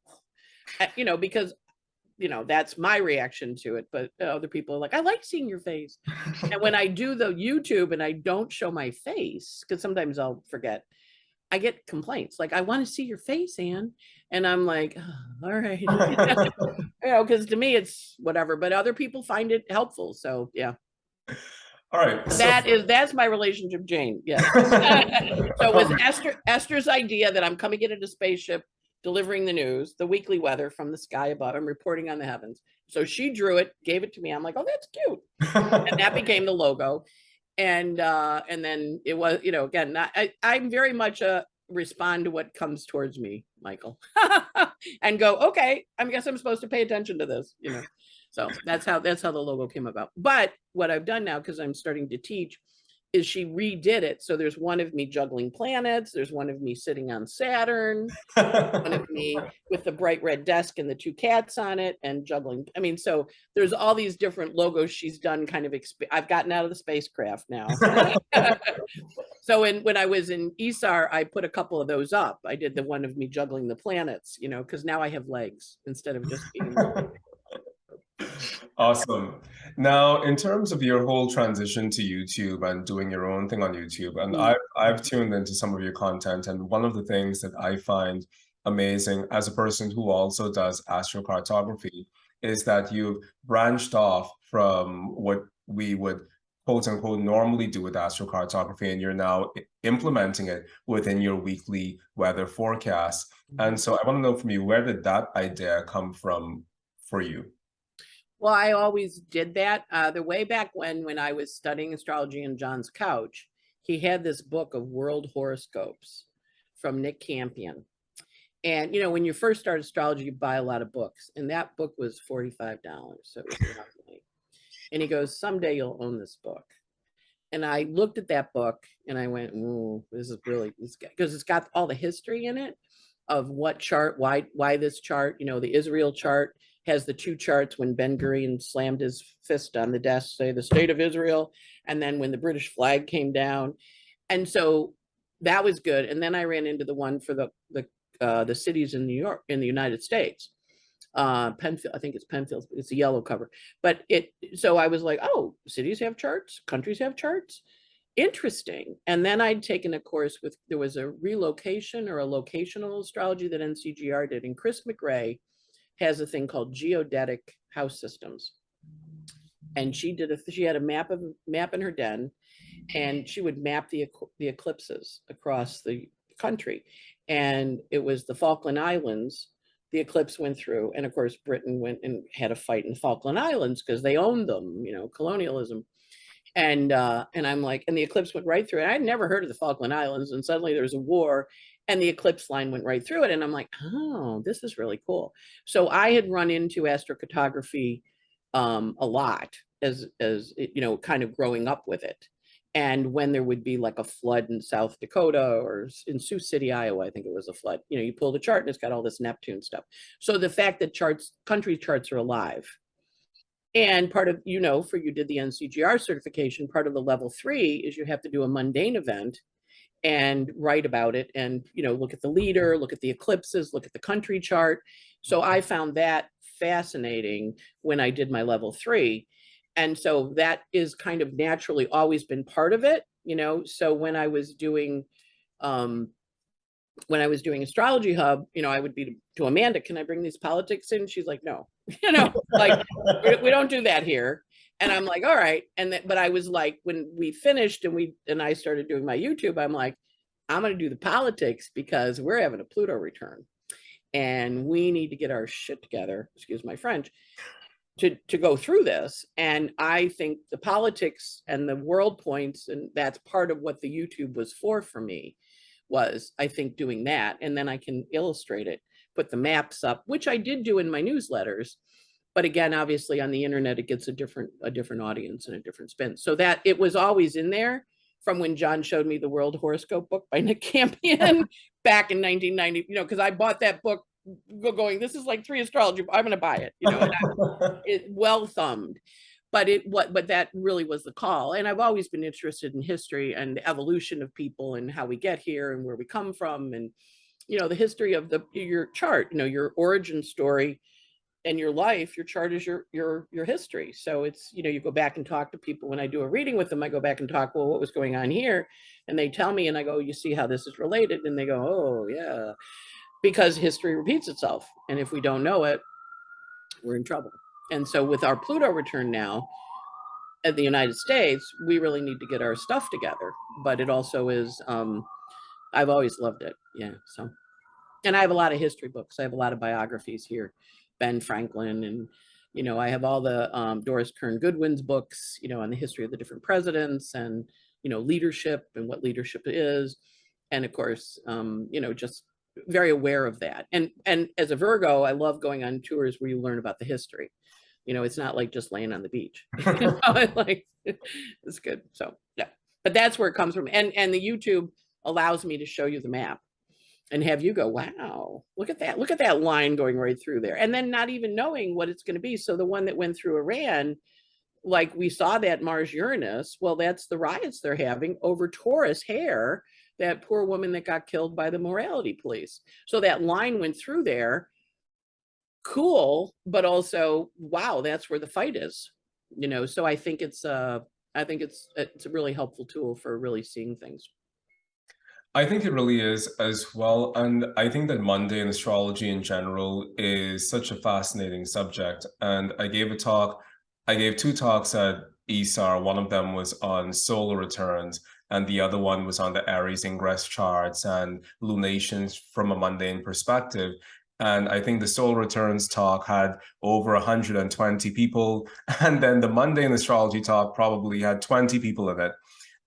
because, that's my reaction to it. But other people are like, "I like seeing your face." And when I do the YouTube and I don't show my face, because sometimes I'll forget, I get complaints like, "I want to see your face, Anne." And I'm like, "Oh, all right." Because to me it's whatever, but other people find it helpful. So yeah. All right. That's my relationship, Jane. Yeah. So it was Esther's idea that I'm coming into a spaceship, delivering the news, the weekly weather from the sky above. I'm reporting on the heavens. So she drew it, gave it to me. I'm like, "Oh, that's cute." And that became the logo. And then it was, again, I'm very much respond to what comes towards me, Mychal, and go, "Okay, I guess I'm supposed to pay attention to this," So that's how the logo came about. But what I've done now, because I'm starting to teach, is she redid it. So there's one of me juggling planets. There's one of me sitting on Saturn, one of me with the bright red desk and the two cats on it and juggling. I mean, so there's all these different logos she's done kind of, I've gotten out of the spacecraft now. So when I was in ESAR, I put a couple of those up. I did the one of me juggling the planets, because now I have legs instead of just being. Awesome. Now, in terms of your whole transition to YouTube and doing your own thing on YouTube, and I've tuned into some of your content, and one of the things that I find amazing as a person who also does astrocartography is that you've branched off from what we would quote unquote normally do with astrocartography, and you're now implementing it within your weekly weather forecast. And so I want to know from you, where did that idea come from for you? Well, I always did that. The way back when I was studying astrology on John's couch, he had this book of world horoscopes from Nick Campion. And, when you first start astrology, you buy a lot of books. And that book was $45. So it was a lot of money. And he goes, "Someday you'll own this book." And I looked at that book and I went, "Ooh, this is really," because it's got all the history in it of what chart, why this chart, the Israel chart has the two charts when Ben Gurion slammed his fist on the desk, say the state of Israel, and then when the British flag came down. And so that was good. And then I ran into the one for the cities in New York, in the United States. Penfield, I think it's Penfield, it's a yellow cover. But so I was like, oh, cities have charts, countries have charts. Interesting. And then I'd taken a course with, there was a relocation or a locational astrology that NCGR did. And Chris McRae has a thing called geodetic house systems. And she had a map in her den, and she would map the eclipses across the country. And it was the Falkland Islands, the eclipse went through, and of course Britain went and had a fight in the Falkland Islands because they owned them, colonialism. And I'm like, and the eclipse went right through it. I'd never heard of the Falkland Islands, and suddenly there was a war, and the eclipse line went right through it. And I'm like, oh, this is really cool. So I had run into astrocartography a lot as kind of growing up with it. And when there would be like a flood in South Dakota or in Sioux City, Iowa, I think it was a flood, you pull the chart and it's got all this Neptune stuff. So the fact that country charts are alive. And part of, for you did the NCGR certification, part of the level 3 is you have to do a mundane event and write about it and, look at the leader, look at the eclipses, look at the country chart. So I found that fascinating when I did my level 3. And so that is kind of naturally always been part of it, so when I was doing Astrology Hub, I would be to Amanda, can I bring these politics in? She's like, no, like we don't do that here. And I'm like, all right. But I was like, when we finished and I started doing my YouTube, I'm like, I'm going to do the politics because we're having a Pluto return and we need to get our shit together, excuse my French, to go through this. And I think the politics and the world points, and that's part of what the YouTube was for me, was I think doing that. And then I can illustrate it, put the maps up, which I did do in my newsletters. But again, obviously on the internet, it gets a different audience and a different spin. So that it was always in there from when John showed me the World Horoscope book by Nick Campion back in 1990, because I bought that book going, this is like 3 astrology, I'm going to buy it, it well thumbed. But that really was the call. And I've always been interested in history and the evolution of people and how we get here and where we come from. And, the history of your chart, your origin story and your life, your chart is your history. So it's, you go back and talk to people. When I do a reading with them, I go back and talk, well, what was going on here? And they tell me, and I go, you see how this is related? And they go, oh yeah, because history repeats itself. And if we don't know it, we're in trouble. And so with our Pluto return now at the United States, we really need to get our stuff together. But it also is, I've always loved it. Yeah. So, and I have a lot of history books. I have a lot of biographies here, Ben Franklin, and, I have all the Doris Kearns Goodwin's books, on the history of the different presidents and, leadership and what leadership is. And of course, just very aware of that. And as a Virgo, I love going on tours where you learn about the history. It's not like just laying on the beach. Like it's good. So yeah, but that's where it comes from. And the YouTube allows me to show you the map and have you go, wow, look at that line going right through there. And then not even knowing what it's going to be. So the one that went through Iran, like we saw that Mars Uranus, well, that's the riots they're having over Taurus hair, that poor woman that got killed by the morality police. So that line went through there. Cool, but also, wow, that's where the fight is. So I think it's a really helpful tool for really seeing things. I think it really is as well. And I think that mundane astrology in general is such a fascinating subject. And I gave 2 talks at ESAR. One of them was on solar returns, and the other one was on the Aries ingress charts and lunations from a mundane perspective. And I think the solar returns talk had over 120 people. And then the mundane astrology talk probably had 20 people in it.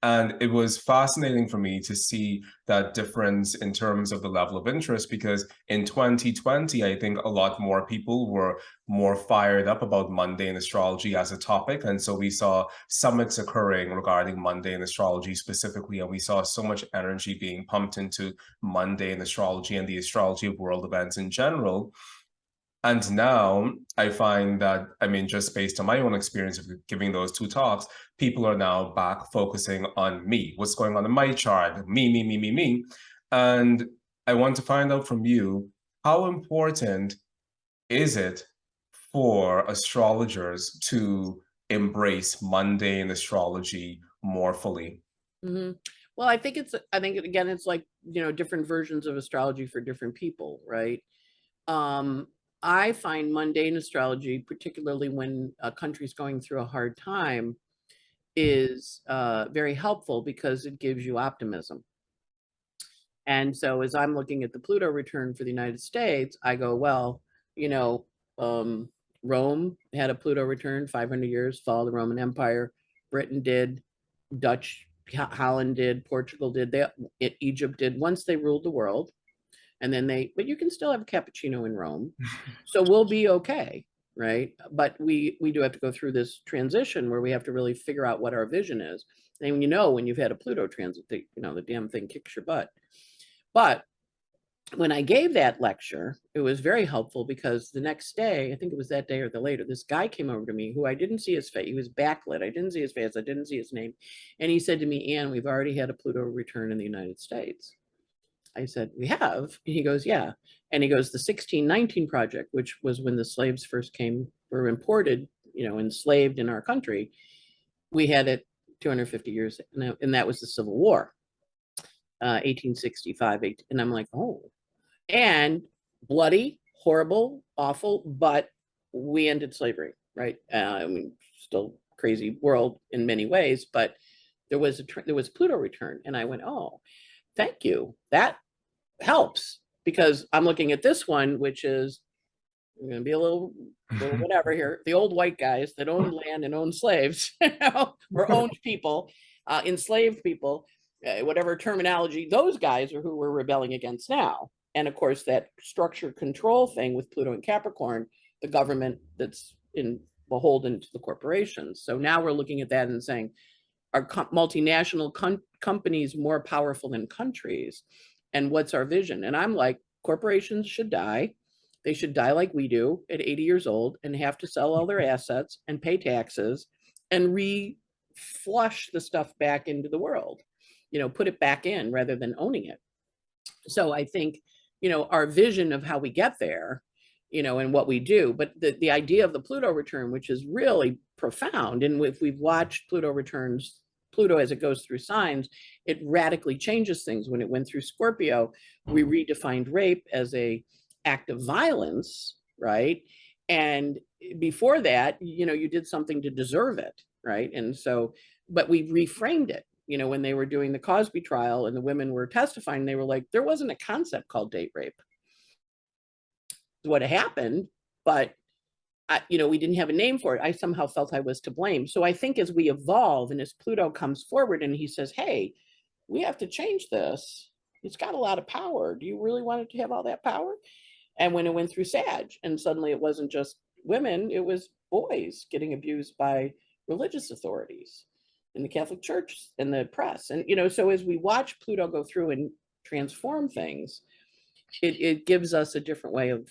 And it was fascinating for me to see that difference in terms of the level of interest, because in 2020, I think a lot more people were more fired up about mundane astrology as a topic. And so we saw summits occurring regarding mundane astrology specifically, and we saw so much energy being pumped into mundane astrology and the astrology of world events in general. And now I find that, just based on my own experience of giving those 2 talks, people are now back focusing on me, what's going on in my chart, me. And I want to find out from you, how important is it for astrologers to embrace mundane astrology more fully? Well, I think again, it's like, different versions of astrology for different people, right? Um, I find mundane astrology, particularly when a country's going through a hard time, is very helpful because it gives you optimism. And so as I'm looking at the Pluto return for the United States, I go, well, you know, um, Rome had a Pluto return, 500 years, fall of the Roman Empire. Britain did, Dutch, Holland did, Portugal did, Egypt did, once they ruled the world. And then but you can still have a cappuccino in Rome. So we'll be okay, right? But we do have to go through this transition where we have to really figure out what our vision is. And when you've had a Pluto transit, the damn thing kicks your butt. But when I gave that lecture, it was very helpful because the next day, I think it was that day or the later, this guy came over to me who I didn't see his face. He was backlit. I didn't see his face. I didn't see his name. And he said to me, Anne, we've already had a Pluto return in the United States. I said, we have? And he goes, yeah. And he goes, the 1619 project, which was when the slaves first were imported, enslaved in our country. We had it 250 years, and that was the Civil War, 1865. And I'm like, oh, and bloody, horrible, awful, but we ended slavery, right? I mean, still crazy world in many ways, but there was Pluto return, and I went, oh, thank you. That helps, because I'm looking at this one, which is going to be a little whatever here. The old white guys that owned land and owned slaves, or owned people, enslaved people, whatever terminology, those guys are who we're rebelling against now. And of course, that structured control thing with Pluto and Capricorn, the government that's beholden to the corporations. So now we're looking at that and saying, are multinational companies more powerful than countries? And what's our vision? And I'm like, corporations should die. They should die like we do at 80 years old and have to sell all their assets and pay taxes and flush the stuff back into the world, put it back in rather than owning it. So I think, our vision of how we get there, and what we do, but the idea of the Pluto return, which is really profound. And if we've watched Pluto returns, Pluto as it goes through signs, it radically changes things. When it went through Scorpio, we redefined rape as a act of violence, right? And before that, you did something to deserve it, right? And so, but we reframed it. When they were doing the Cosby trial and the women were testifying, they were like, there wasn't a concept called date rape. What happened, but we didn't have a name for it. I somehow felt I was to blame. So I think as we evolve and as Pluto comes forward and he says, hey, we have to change this. It's got a lot of power. Do you really want it to have all that power? And when it went through Sag, and suddenly it wasn't just women, it was boys getting abused by religious authorities in the Catholic Church and the press. And, so as we watch Pluto go through and transform things, it gives us a different way of,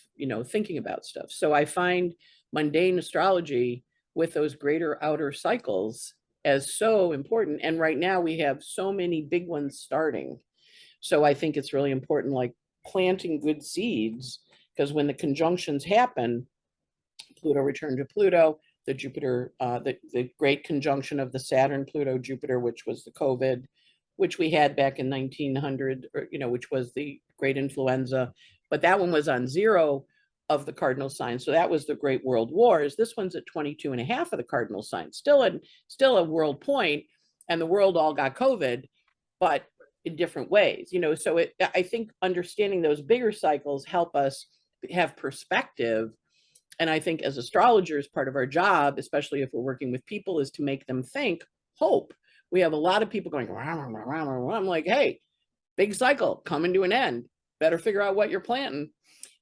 thinking about stuff. So I find mundane astrology with those greater outer cycles as so important. And right now we have so many big ones starting. So I think it's really important, like planting good seeds, because when the conjunctions happen, Pluto returned to Pluto, the Jupiter, the great conjunction of the Saturn, Pluto, Jupiter, which was the COVID, which we had back in 1900, or, which was the great influenza, but that one was on 0 of the cardinal signs. So that was the great world wars. This one's at 22.5 of the cardinal signs, still a world point, and the world all got COVID, but in different ways, so I think understanding those bigger cycles help us have perspective. And I think as astrologers, part of our job, especially if we're working with people, is to make them think hope. We have a lot of people going, rah, rah, rah, rah, rah. I'm like, hey, big cycle coming to an end. Better figure out what you're planting,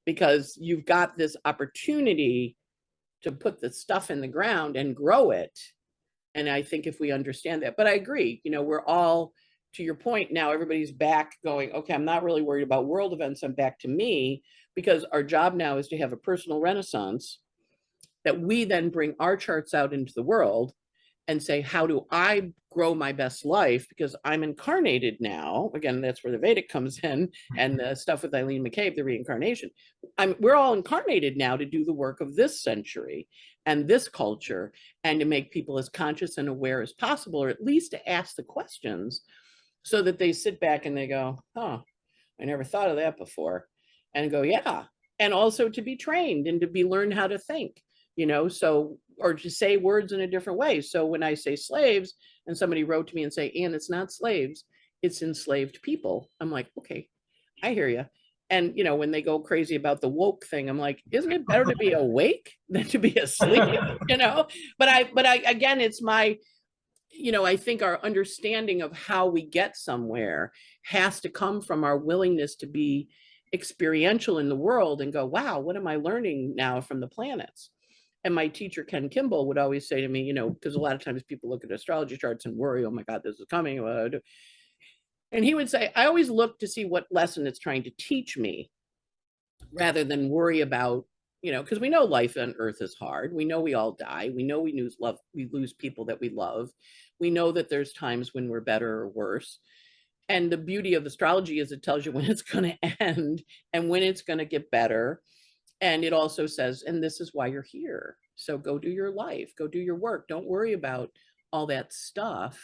because you've got this opportunity to put the stuff in the ground and grow it. And I think if we understand that, but I agree, we're all, to your point, now everybody's back going, okay, I'm not really worried about world events. I'm back to me, because our job now is to have a personal renaissance that we then bring our charts out into the world. and say, how do I grow my best life? Because I'm incarnated now. Again, that's where the Vedic comes in, and the stuff with Eileen McCabe, the reincarnation. We're all incarnated now to do the work of this century and this culture, and to make people as conscious and aware as possible, or at least to ask the questions so that they sit back and they go, oh, I never thought of that before. And go, yeah. And also to be trained and to be learn how to think, so, or to say words in a different way. So when I say slaves and somebody wrote to me and say, Anne, it's not slaves, it's enslaved people. I'm like, okay, I hear you. And, when they go crazy about the woke thing, I'm like, isn't it better to be awake than to be asleep? But I, again, it's my, I think our understanding of how we get somewhere has to come from our willingness to be experiential in the world and go, wow, what am I learning now from the planets? And my teacher, Ken Kimball, would always say to me, because a lot of times people look at astrology charts and worry, oh my God, this is coming. And he would say, I always look to see what lesson it's trying to teach me rather than worry about, because we know life on earth is hard. We know we all die. We know we lose people that we love. We know that there's times when we're better or worse. And the beauty of astrology is it tells you when it's going to end and when it's going to get better. And it also says, and this is why you're here. So go do your life, go do your work. Don't worry about all that stuff.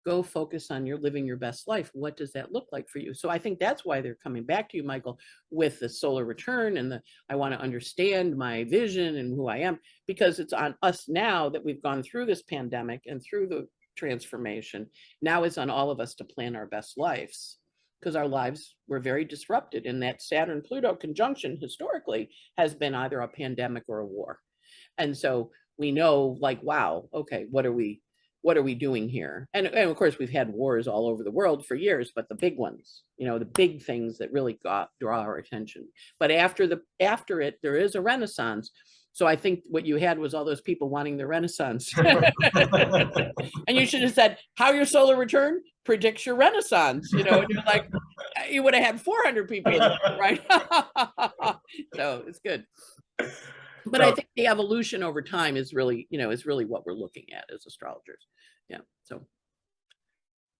Go focus on living your best life. What does that look like for you? So I think that's why they're coming back to you, Mychal, with the solar return and I want to understand my vision and who I am, because it's on us now that we've gone through this pandemic and through the transformation. Now it's on all of us to plan our best lives, because our lives were very disrupted. And that Saturn-Pluto conjunction historically has been either a pandemic or a war. And so we know, like, wow, okay, what are we doing here? And of course, we've had wars all over the world for years, but the big ones, the big things that really draw our attention. But after it, there is a renaissance. So I think what you had was all those people wanting the renaissance. And you should have said, how your solar return predicts your renaissance, and you're like, you would have had 400 people in there, right? So it's good. But I think the evolution over time is really, is really what we're looking at as astrologers. Yeah. So.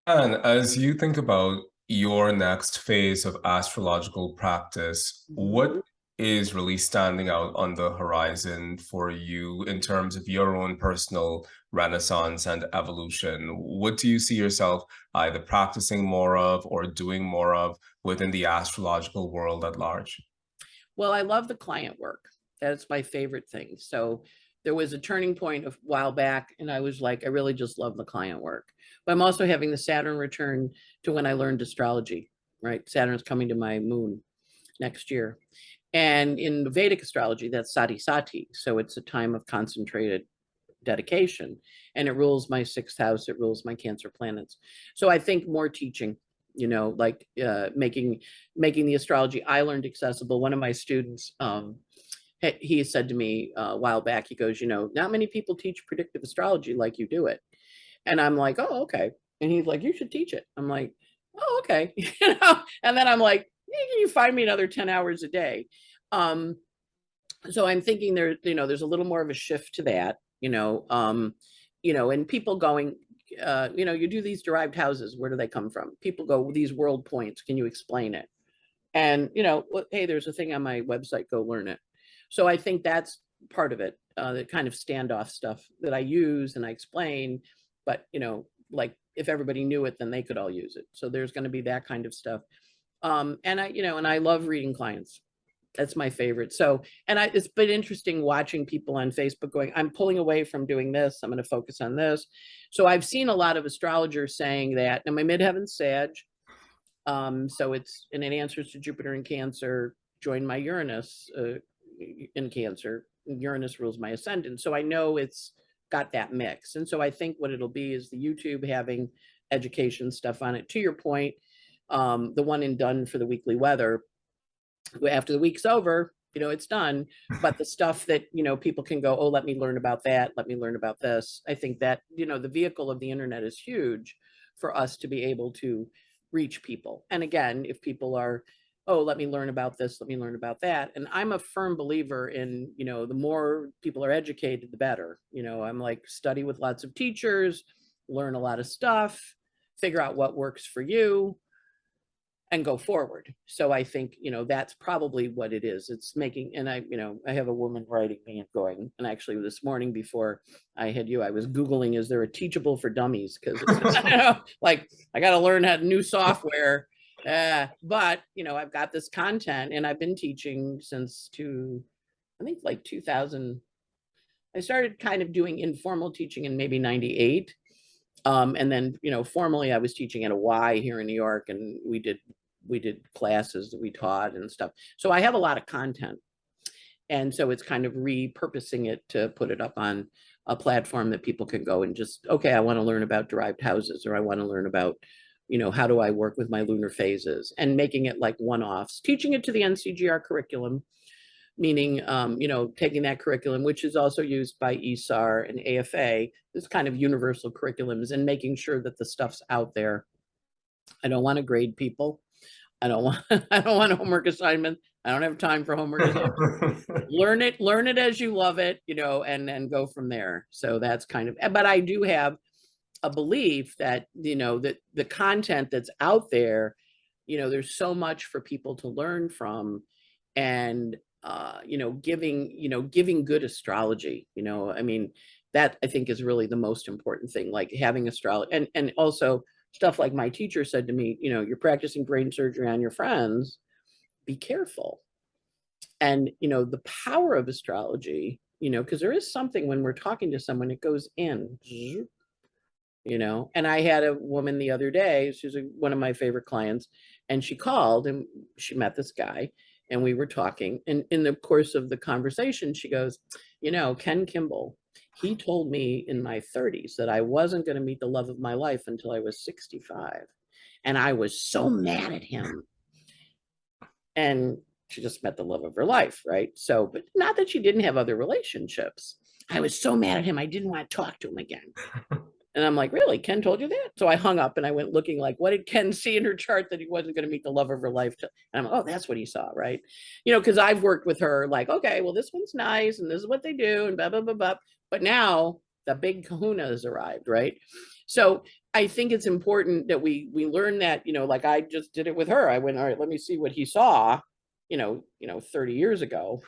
And as you think about your next phase of astrological practice, what is really standing out on the horizon for you in terms of your own personal renaissance and evolution? What do you see yourself either practicing more of or doing more of within the astrological world at large? Well, I love the client work. That's my favorite thing. So there was a turning point a while back, and I was like, I really just love the client work. But I'm also having the Saturn return to when I learned astrology, right? Saturn's coming to my moon next year. And in the Vedic astrology, that's Sati Sati. So it's a time of concentrated dedication. And it rules my 6th house. It rules my Cancer planets. So I think more teaching, like making the astrology I learned accessible. One of my students, he said to me a while back, he goes, not many people teach predictive astrology like you do it. And I'm like, oh, okay. And he's like, you should teach it. I'm like, oh, okay. And then I'm like, you find me another 10 hours a day. So I'm thinking there's a little more of a shift to that, and people going, you do these derived houses. Where do they come from? People go, these world points. Can you explain it? And, hey, there's a thing on my website, go learn it. So I think that's part of it, the kind of standoff stuff that I use and I explain, but, like if everybody knew it, then they could all use it. So there's going to be that kind of stuff. And I love reading clients. That's my favorite. So, it's been interesting watching people on Facebook going, I'm pulling away from doing this. I'm going to focus on this. So I've seen a lot of astrologers saying that. Now my midheaven's Sag. So and it answers to Jupiter in Cancer, join my Uranus in Cancer. Uranus rules my ascendant. So I know it's got that mix. And so I think what it'll be is the YouTube having education stuff on it. To your point, the one and done for the weekly weather, after the week's over, it's done. But the stuff that, people can go, oh, let me learn about that. Let me learn about this. I think that, the vehicle of the internet is huge for us to be able to reach people. And again, if people are oh, let me learn about this, let me learn about that. And I'm a firm believer in, you know, the more people are educated, the better. You know, I'm like, study with lots of teachers, learn a lot of stuff, figure out what works for you, and go forward. So I think, you know, that's probably what it is. It's making, and I, you know, I have a woman writing me and going, and actually this morning before I had you, I was Googling, is there a Teachable for Dummies? Because it's, you know, like, I got to learn how new software. But, you know, I've got this content and I've been teaching since I think like 2000. I started kind of doing informal teaching in maybe 98. And then, you know, formally I was teaching at a Y here in New York, and we did classes that we taught and stuff. So I have a lot of content. And so it's kind of repurposing it to put it up on a platform that people can go and just, okay, I want to learn about derived houses, or I want to learn about, you know, how do I work with my lunar phases, and making it like one-offs, teaching it to the NCGR curriculum, meaning, you know, taking that curriculum, which is also used by ESAR and AFA, this kind of universal curriculums, and making sure that the stuff's out there. I don't want to grade people. I don't want a homework assignment. I don't have time for homework assignments. Learn it as you love it, you know, and then go from there. So that's kind of, but I do have a belief that, you know, that the content that's out there, you know, there's so much for people to learn from. And you know, giving good astrology, you know, I mean, that I think is really the most important thing, like having astrology. And also stuff like my teacher said to me, you know, you're practicing brain surgery on your friends, be careful. And, you know, the power of astrology, you know, because there is something when we're talking to someone, it goes in, you know. And I had a woman the other day, she's one of my favorite clients, and she called and she met this guy, and we were talking. And in the course of the conversation, she goes, you know, Ken Kimball, he told me in my 30s that I wasn't going to meet the love of my life until I was 65. And I was so mad at him. And she just met the love of her life, right? So, but not that she didn't have other relationships. I was so mad at him, I didn't want to talk to him again. And I'm like, really? Ken told you that? So I hung up and I went looking, like, what did Ken see in her chart that he wasn't going to meet the love of her life? And I'm like, oh, that's what he saw, right? You know, because I've worked with her, like, okay, well, this one's nice and this is what they do and blah, blah, blah, blah. But now the big kahuna has arrived, right? So I think it's important that we learn that, you know, like I just did it with her. I went, all right, let me see what he saw, you know, 30 years ago.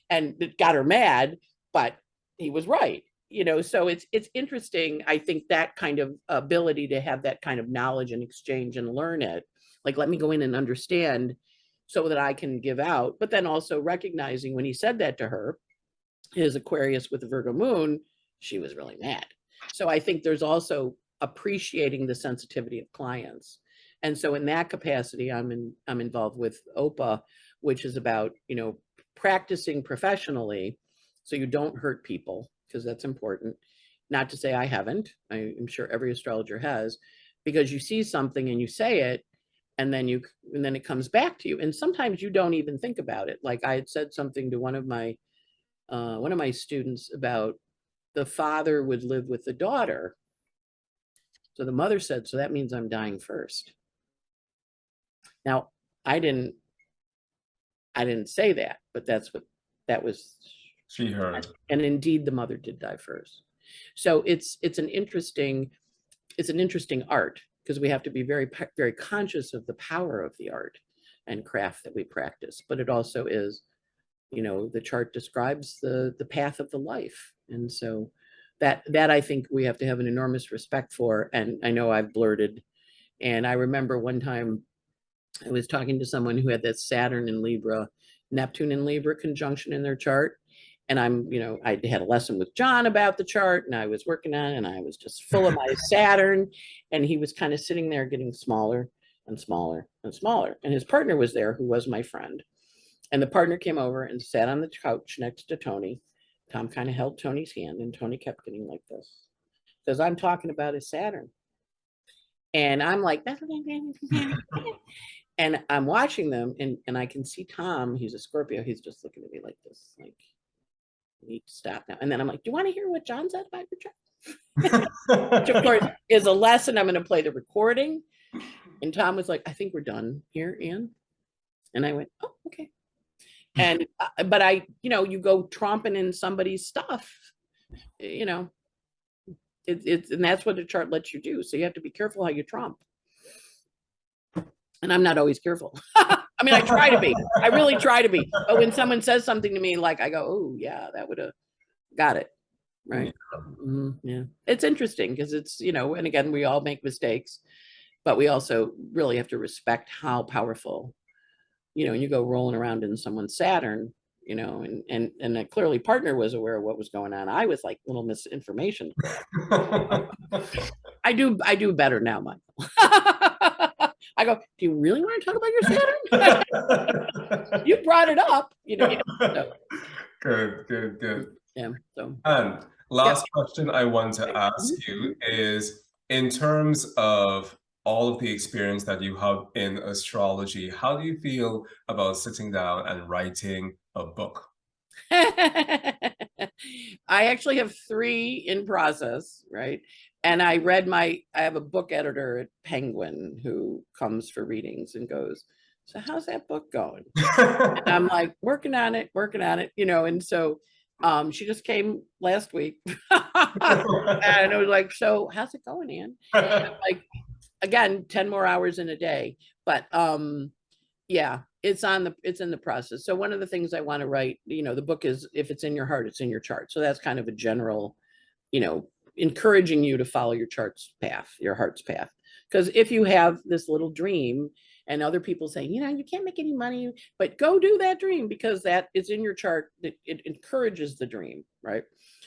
And it got her mad, but he was right. You know, so it's interesting. I think that kind of ability to have that kind of knowledge and exchange and learn it, like, let me go in and understand so that I can give out. But then also recognizing when he said that to her, his Aquarius with the Virgo moon, she was really mad. So I think there's also appreciating the sensitivity of clients. And so in that capacity, I'm involved with OPA, which is about, you know, practicing professionally so you don't hurt people, because that's important. Not to say I haven't. I'm sure every astrologer has, because you see something and you say it, and then it comes back to you. And sometimes you don't even think about it. Like I had said something to one of my students about the father would live with the daughter. So the mother said, so that means I'm dying first. Now, I didn't say that, but that was She heard. And indeed the mother did die first. So it's an interesting art, because we have to be very, very conscious of the power of the art and craft that we practice. But it also is, you know, the chart describes the path of the life. And so that I think we have to have an enormous respect for. And I know I've blurted, and I remember one time I was talking to someone who had that Saturn in Libra, Neptune in Libra conjunction in their chart. And I'm, you know, I had a lesson with John about the chart, and I was working on it, and I was just full of my Saturn. And he was kind of sitting there getting smaller and smaller and smaller. And his partner was there, who was my friend. And the partner came over and sat on the couch next to Tony. Tom kind of held Tony's hand, and Tony kept getting like this, because I'm talking about his Saturn. And I'm like, and I'm watching them, and I can see Tom, he's a Scorpio, he's just looking at me like this, like, you need to stop now. And then I'm like, do you want to hear what John said about your chart? Which of course is a lesson. I'm going to play the recording. And Tom was like, I think we're done here, Anne. And I went, oh, okay. And, but I, you know, you go tromping in somebody's stuff, you know, and that's what the chart lets you do. So you have to be careful how you tromp. And I'm not always careful. I mean, I try to be. I really try to be. But when someone says something to me, like I go, oh yeah, that would have got it. Right. Yeah. It's interesting because it's, you know, and again, we all make mistakes, but we also really have to respect how powerful, you know, you go rolling around in someone's Saturn, you know, and a clearly partner was aware of what was going on. I was like little misinformation. I do better now, Mychal. I go, do you really want to talk about your Saturn? You brought it up, you know. So. Good. Yeah. So. And last question I want to ask you is, in terms of all of the experience that you have in astrology, how do you feel about sitting down and writing a book? I actually have 3 in process, right? And I have a book editor at Penguin who comes for readings and goes, so how's that book going? And I'm like, working on it, you know, and so she just came last week and it was like, so how's it going, Ann? Like, again, 10 more hours in a day, but yeah, it's in the process. So one of the things I want to write, you know, the book is, if it's in your heart, it's in your chart. So that's kind of a general, you know, encouraging you to follow your chart's path, your heart's path. Because if you have this little dream and other people saying, you know, you can't make any money, but go do that dream because that is in your chart. It encourages the dream, right?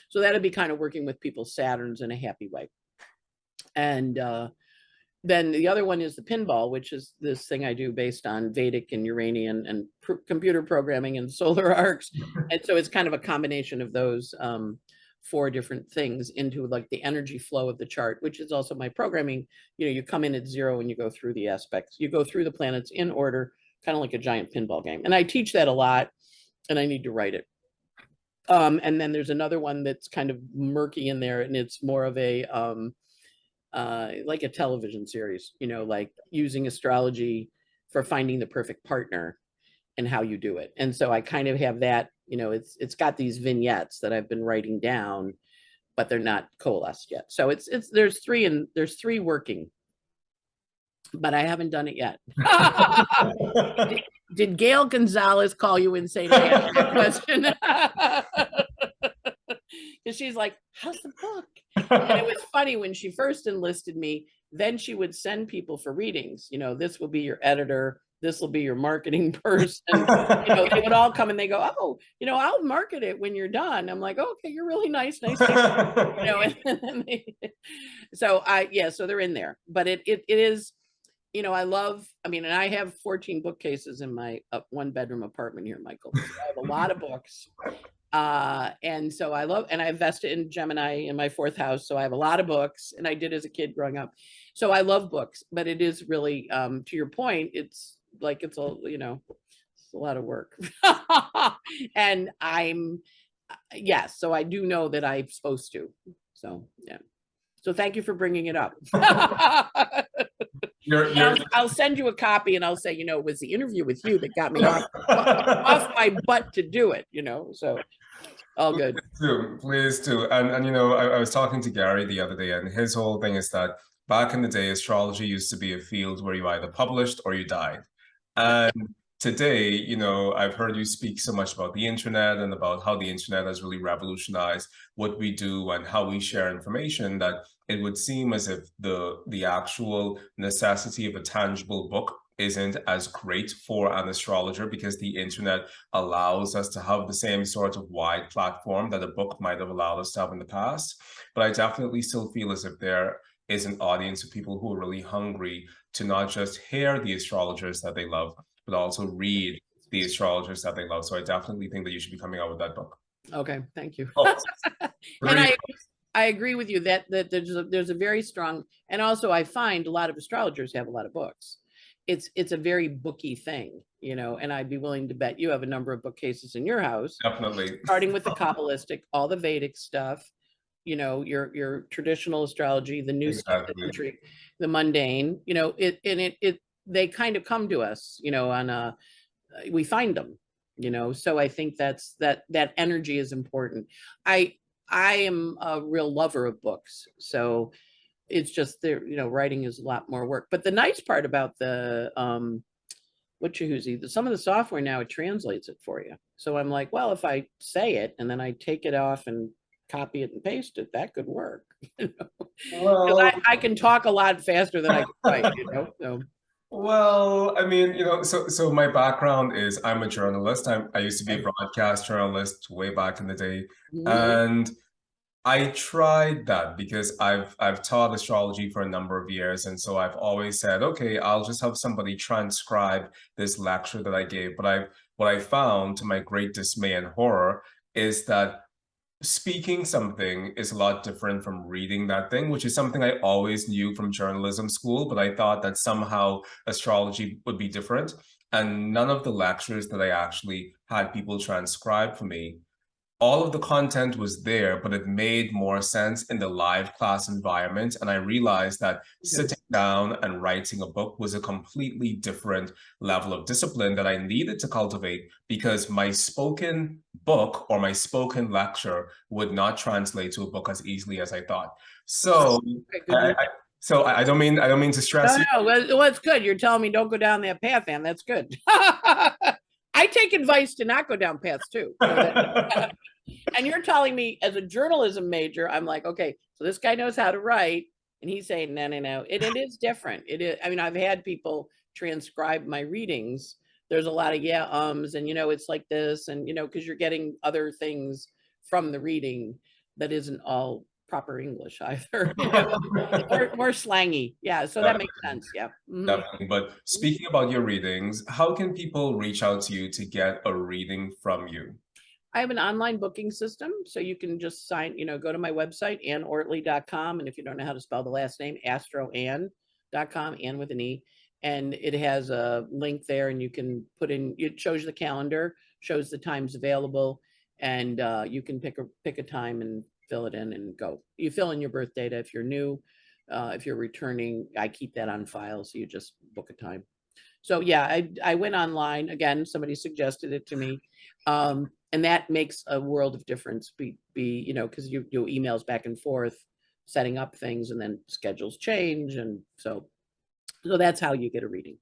So that'd be kind of working with people's Saturns in a happy way. And then the other one is the pinball, which is this thing I do based on Vedic and Uranian and computer programming and solar arcs. And so it's kind of a combination of those 4 different things into like the energy flow of the chart, which is also my programming. You know, you come in at 0 and you go through the aspects, you go through the planets in order, kind of like a giant pinball game. And I teach that a lot and I need to write it. And then there's another one that's kind of murky in there and it's more of a, like a television series, you know, like using astrology for finding the perfect partner and how you do it. And so I kind of have that, you know, it's got these vignettes that I've been writing down, but they're not coalesced yet. So there's 3 working, but I haven't done it yet. Did Gail Gonzalez call you and say to answer the question? Because she's like, how's the book? And it was funny when she first enlisted me, then she would send people for readings, you know, this will be your editor, this will be your marketing person. You know, they would all come and they go, oh, you know, I'll market it when you're done. I'm like, oh, okay, you're really nice, you know. So so they're in there, but it is, you know, I mean, and I have 14 bookcases in my 1-bedroom apartment here, Mychal. So I have a lot of books. And so I invested in Gemini in my 4th house. So I have a lot of books and I did as a kid growing up. So I love books, but it is really, to your point, it's like, it's a, you know, it's a lot of work. And yes, so I do know that I'm supposed to. So, yeah. So thank you for bringing it up. I'll send you a copy and I'll say, you know, it was the interview with you that got me off my butt to do it, you know, so all good. Please do. And you know, I was talking to Gary the other day and his whole thing is that back in the day, astrology used to be a field where you either published or you died. And today, you know, I've heard you speak so much about the internet and about how the internet has really revolutionized what we do and how we share information, that it would seem as if the actual necessity of a tangible book isn't as great for an astrologer, because the internet allows us to have the same sort of wide platform that a book might have allowed us to have in the past. But I definitely still feel as if there is an audience of people who are really hungry to not just hear the astrologers that they love, but also read the astrologers that they love. So I definitely think that you should be coming out with that book. Okay, thank you. Oh, and I agree with you that there's a very strong, and also I find a lot of astrologers have a lot of books. It's a very booky thing, you know, and I'd be willing to bet you have a number of bookcases in your house. Definitely. Starting with the Kabbalistic, all the Vedic stuff, you know, your traditional astrology, the new stuff, the mundane, you know, they kind of come to us, you know, on a we find them, you know. So I think that's that energy is important. I am a real lover of books, so it's just there, you know, writing is a lot more work. But the nice part about the some of the software now, it translates it for you. So I'm like, well, if I say it and then I take it off and copy it and paste it, that could work. You know? Well, I can talk a lot faster than I can write, you know. So well, I mean, you know, so my background is I'm a journalist. I used to be a broadcast journalist way back in the day. And I tried that because I've taught astrology for a number of years, and so I've always said, okay, I'll just have somebody transcribe this lecture that I gave. But what I found, to my great dismay and horror, is that speaking something is a lot different from reading that thing, which is something I always knew from journalism school, but I thought that somehow astrology would be different. And none of the lectures that I actually had people transcribe for me, all of the content was there, but it made more sense in the live class environment. And I realized that sitting down and writing a book was a completely different level of discipline that I needed to cultivate, because my spoken book or my spoken lecture would not translate to a book as easily as I thought. So I don't mean to stress you. No, well, it's good. You're telling me don't go down that path, and that's good. I take advice to not go down paths too. So and you're telling me as a journalism major, I'm like, okay, so this guy knows how to write, and he's saying, no. It is different. It is. I mean, I've had people transcribe my readings. There's a lot of and you know, it's like this, and you know, because you're getting other things from the reading that isn't all proper English either. You know? more slangy. Yeah, so that makes sense. Yeah. Definitely. But speaking about your readings, how can people reach out to you to get a reading from you? I have an online booking system, so you can just sign, you know, go to my website, Ortley.com. And if you don't know how to spell the last name, astroann.com, Ann with an E. And it has a link there, and you can put in, it shows the calendar, shows the times available, and you can pick a time and fill it in and go. You fill in your birth data if you're new. If you're returning, I keep that on file, so you just book a time. So yeah, I went online again. Somebody suggested it to me, and that makes a world of difference. You know, because you emails back and forth, setting up things, and then schedules change, and so that's how you get a reading.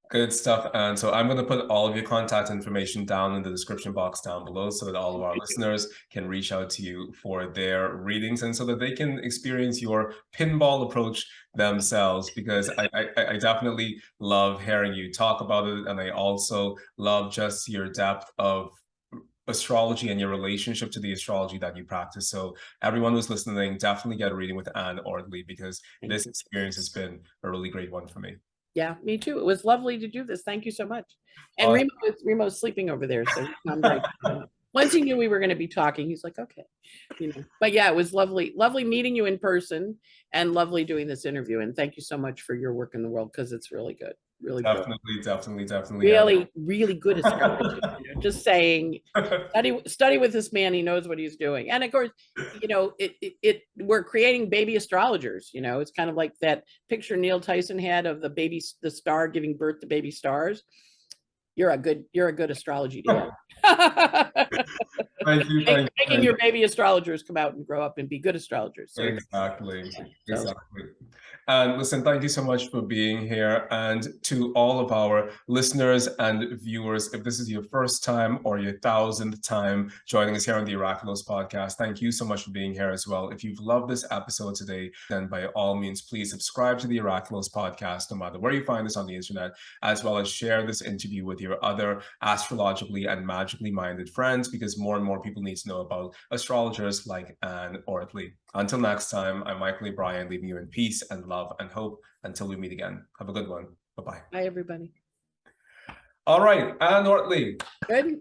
Good stuff. And so I'm going to put all of your contact information down in the description box down below, so that all of our listeners can reach out to you for their readings, and so that they can experience your pinball approach themselves, because I definitely love hearing you talk about it. And I also love just your depth of astrology and your relationship to the astrology that you practice. So everyone who's listening, definitely get a reading with Ann Ortley, because this experience has been a really great one for me. Yeah, me too. It was lovely to do this. Thank you so much. And Remo's sleeping over there, so I'm right. Once he knew we were going to be talking, he's like, okay, you know. But yeah, it was lovely meeting you in person, and lovely doing this interview. And thank you so much for your work in the world, because it's really good. Really Definitely. Really good astrology. You know, just saying, study with this man. He knows what he's doing. And of course, you know, we're creating baby astrologers. You know, it's kind of like that picture Neil Tyson had of the star giving birth to baby stars. You're a good astrology dad. Thank you. Making your baby astrologers come out and grow up and be good astrologers. So, exactly. And listen, thank you so much for being here. And to all of our listeners and viewers, if this is your first time or your 1000th time joining us here on the Oraculos podcast, thank you so much for being here as well. If you've loved this episode today, then by all means, please subscribe to the Oraculos podcast, no matter where you find us on the internet, as well as share this interview with your other astrologically and magically minded friends, because more and more people need to know about astrologers like Ann Ortley. Until next time, I'm Mychal, Bryan, leaving you in peace and love and hope until we meet again. Have a good one. Bye-bye. Bye, everybody. All right, Ann Ortley. Good.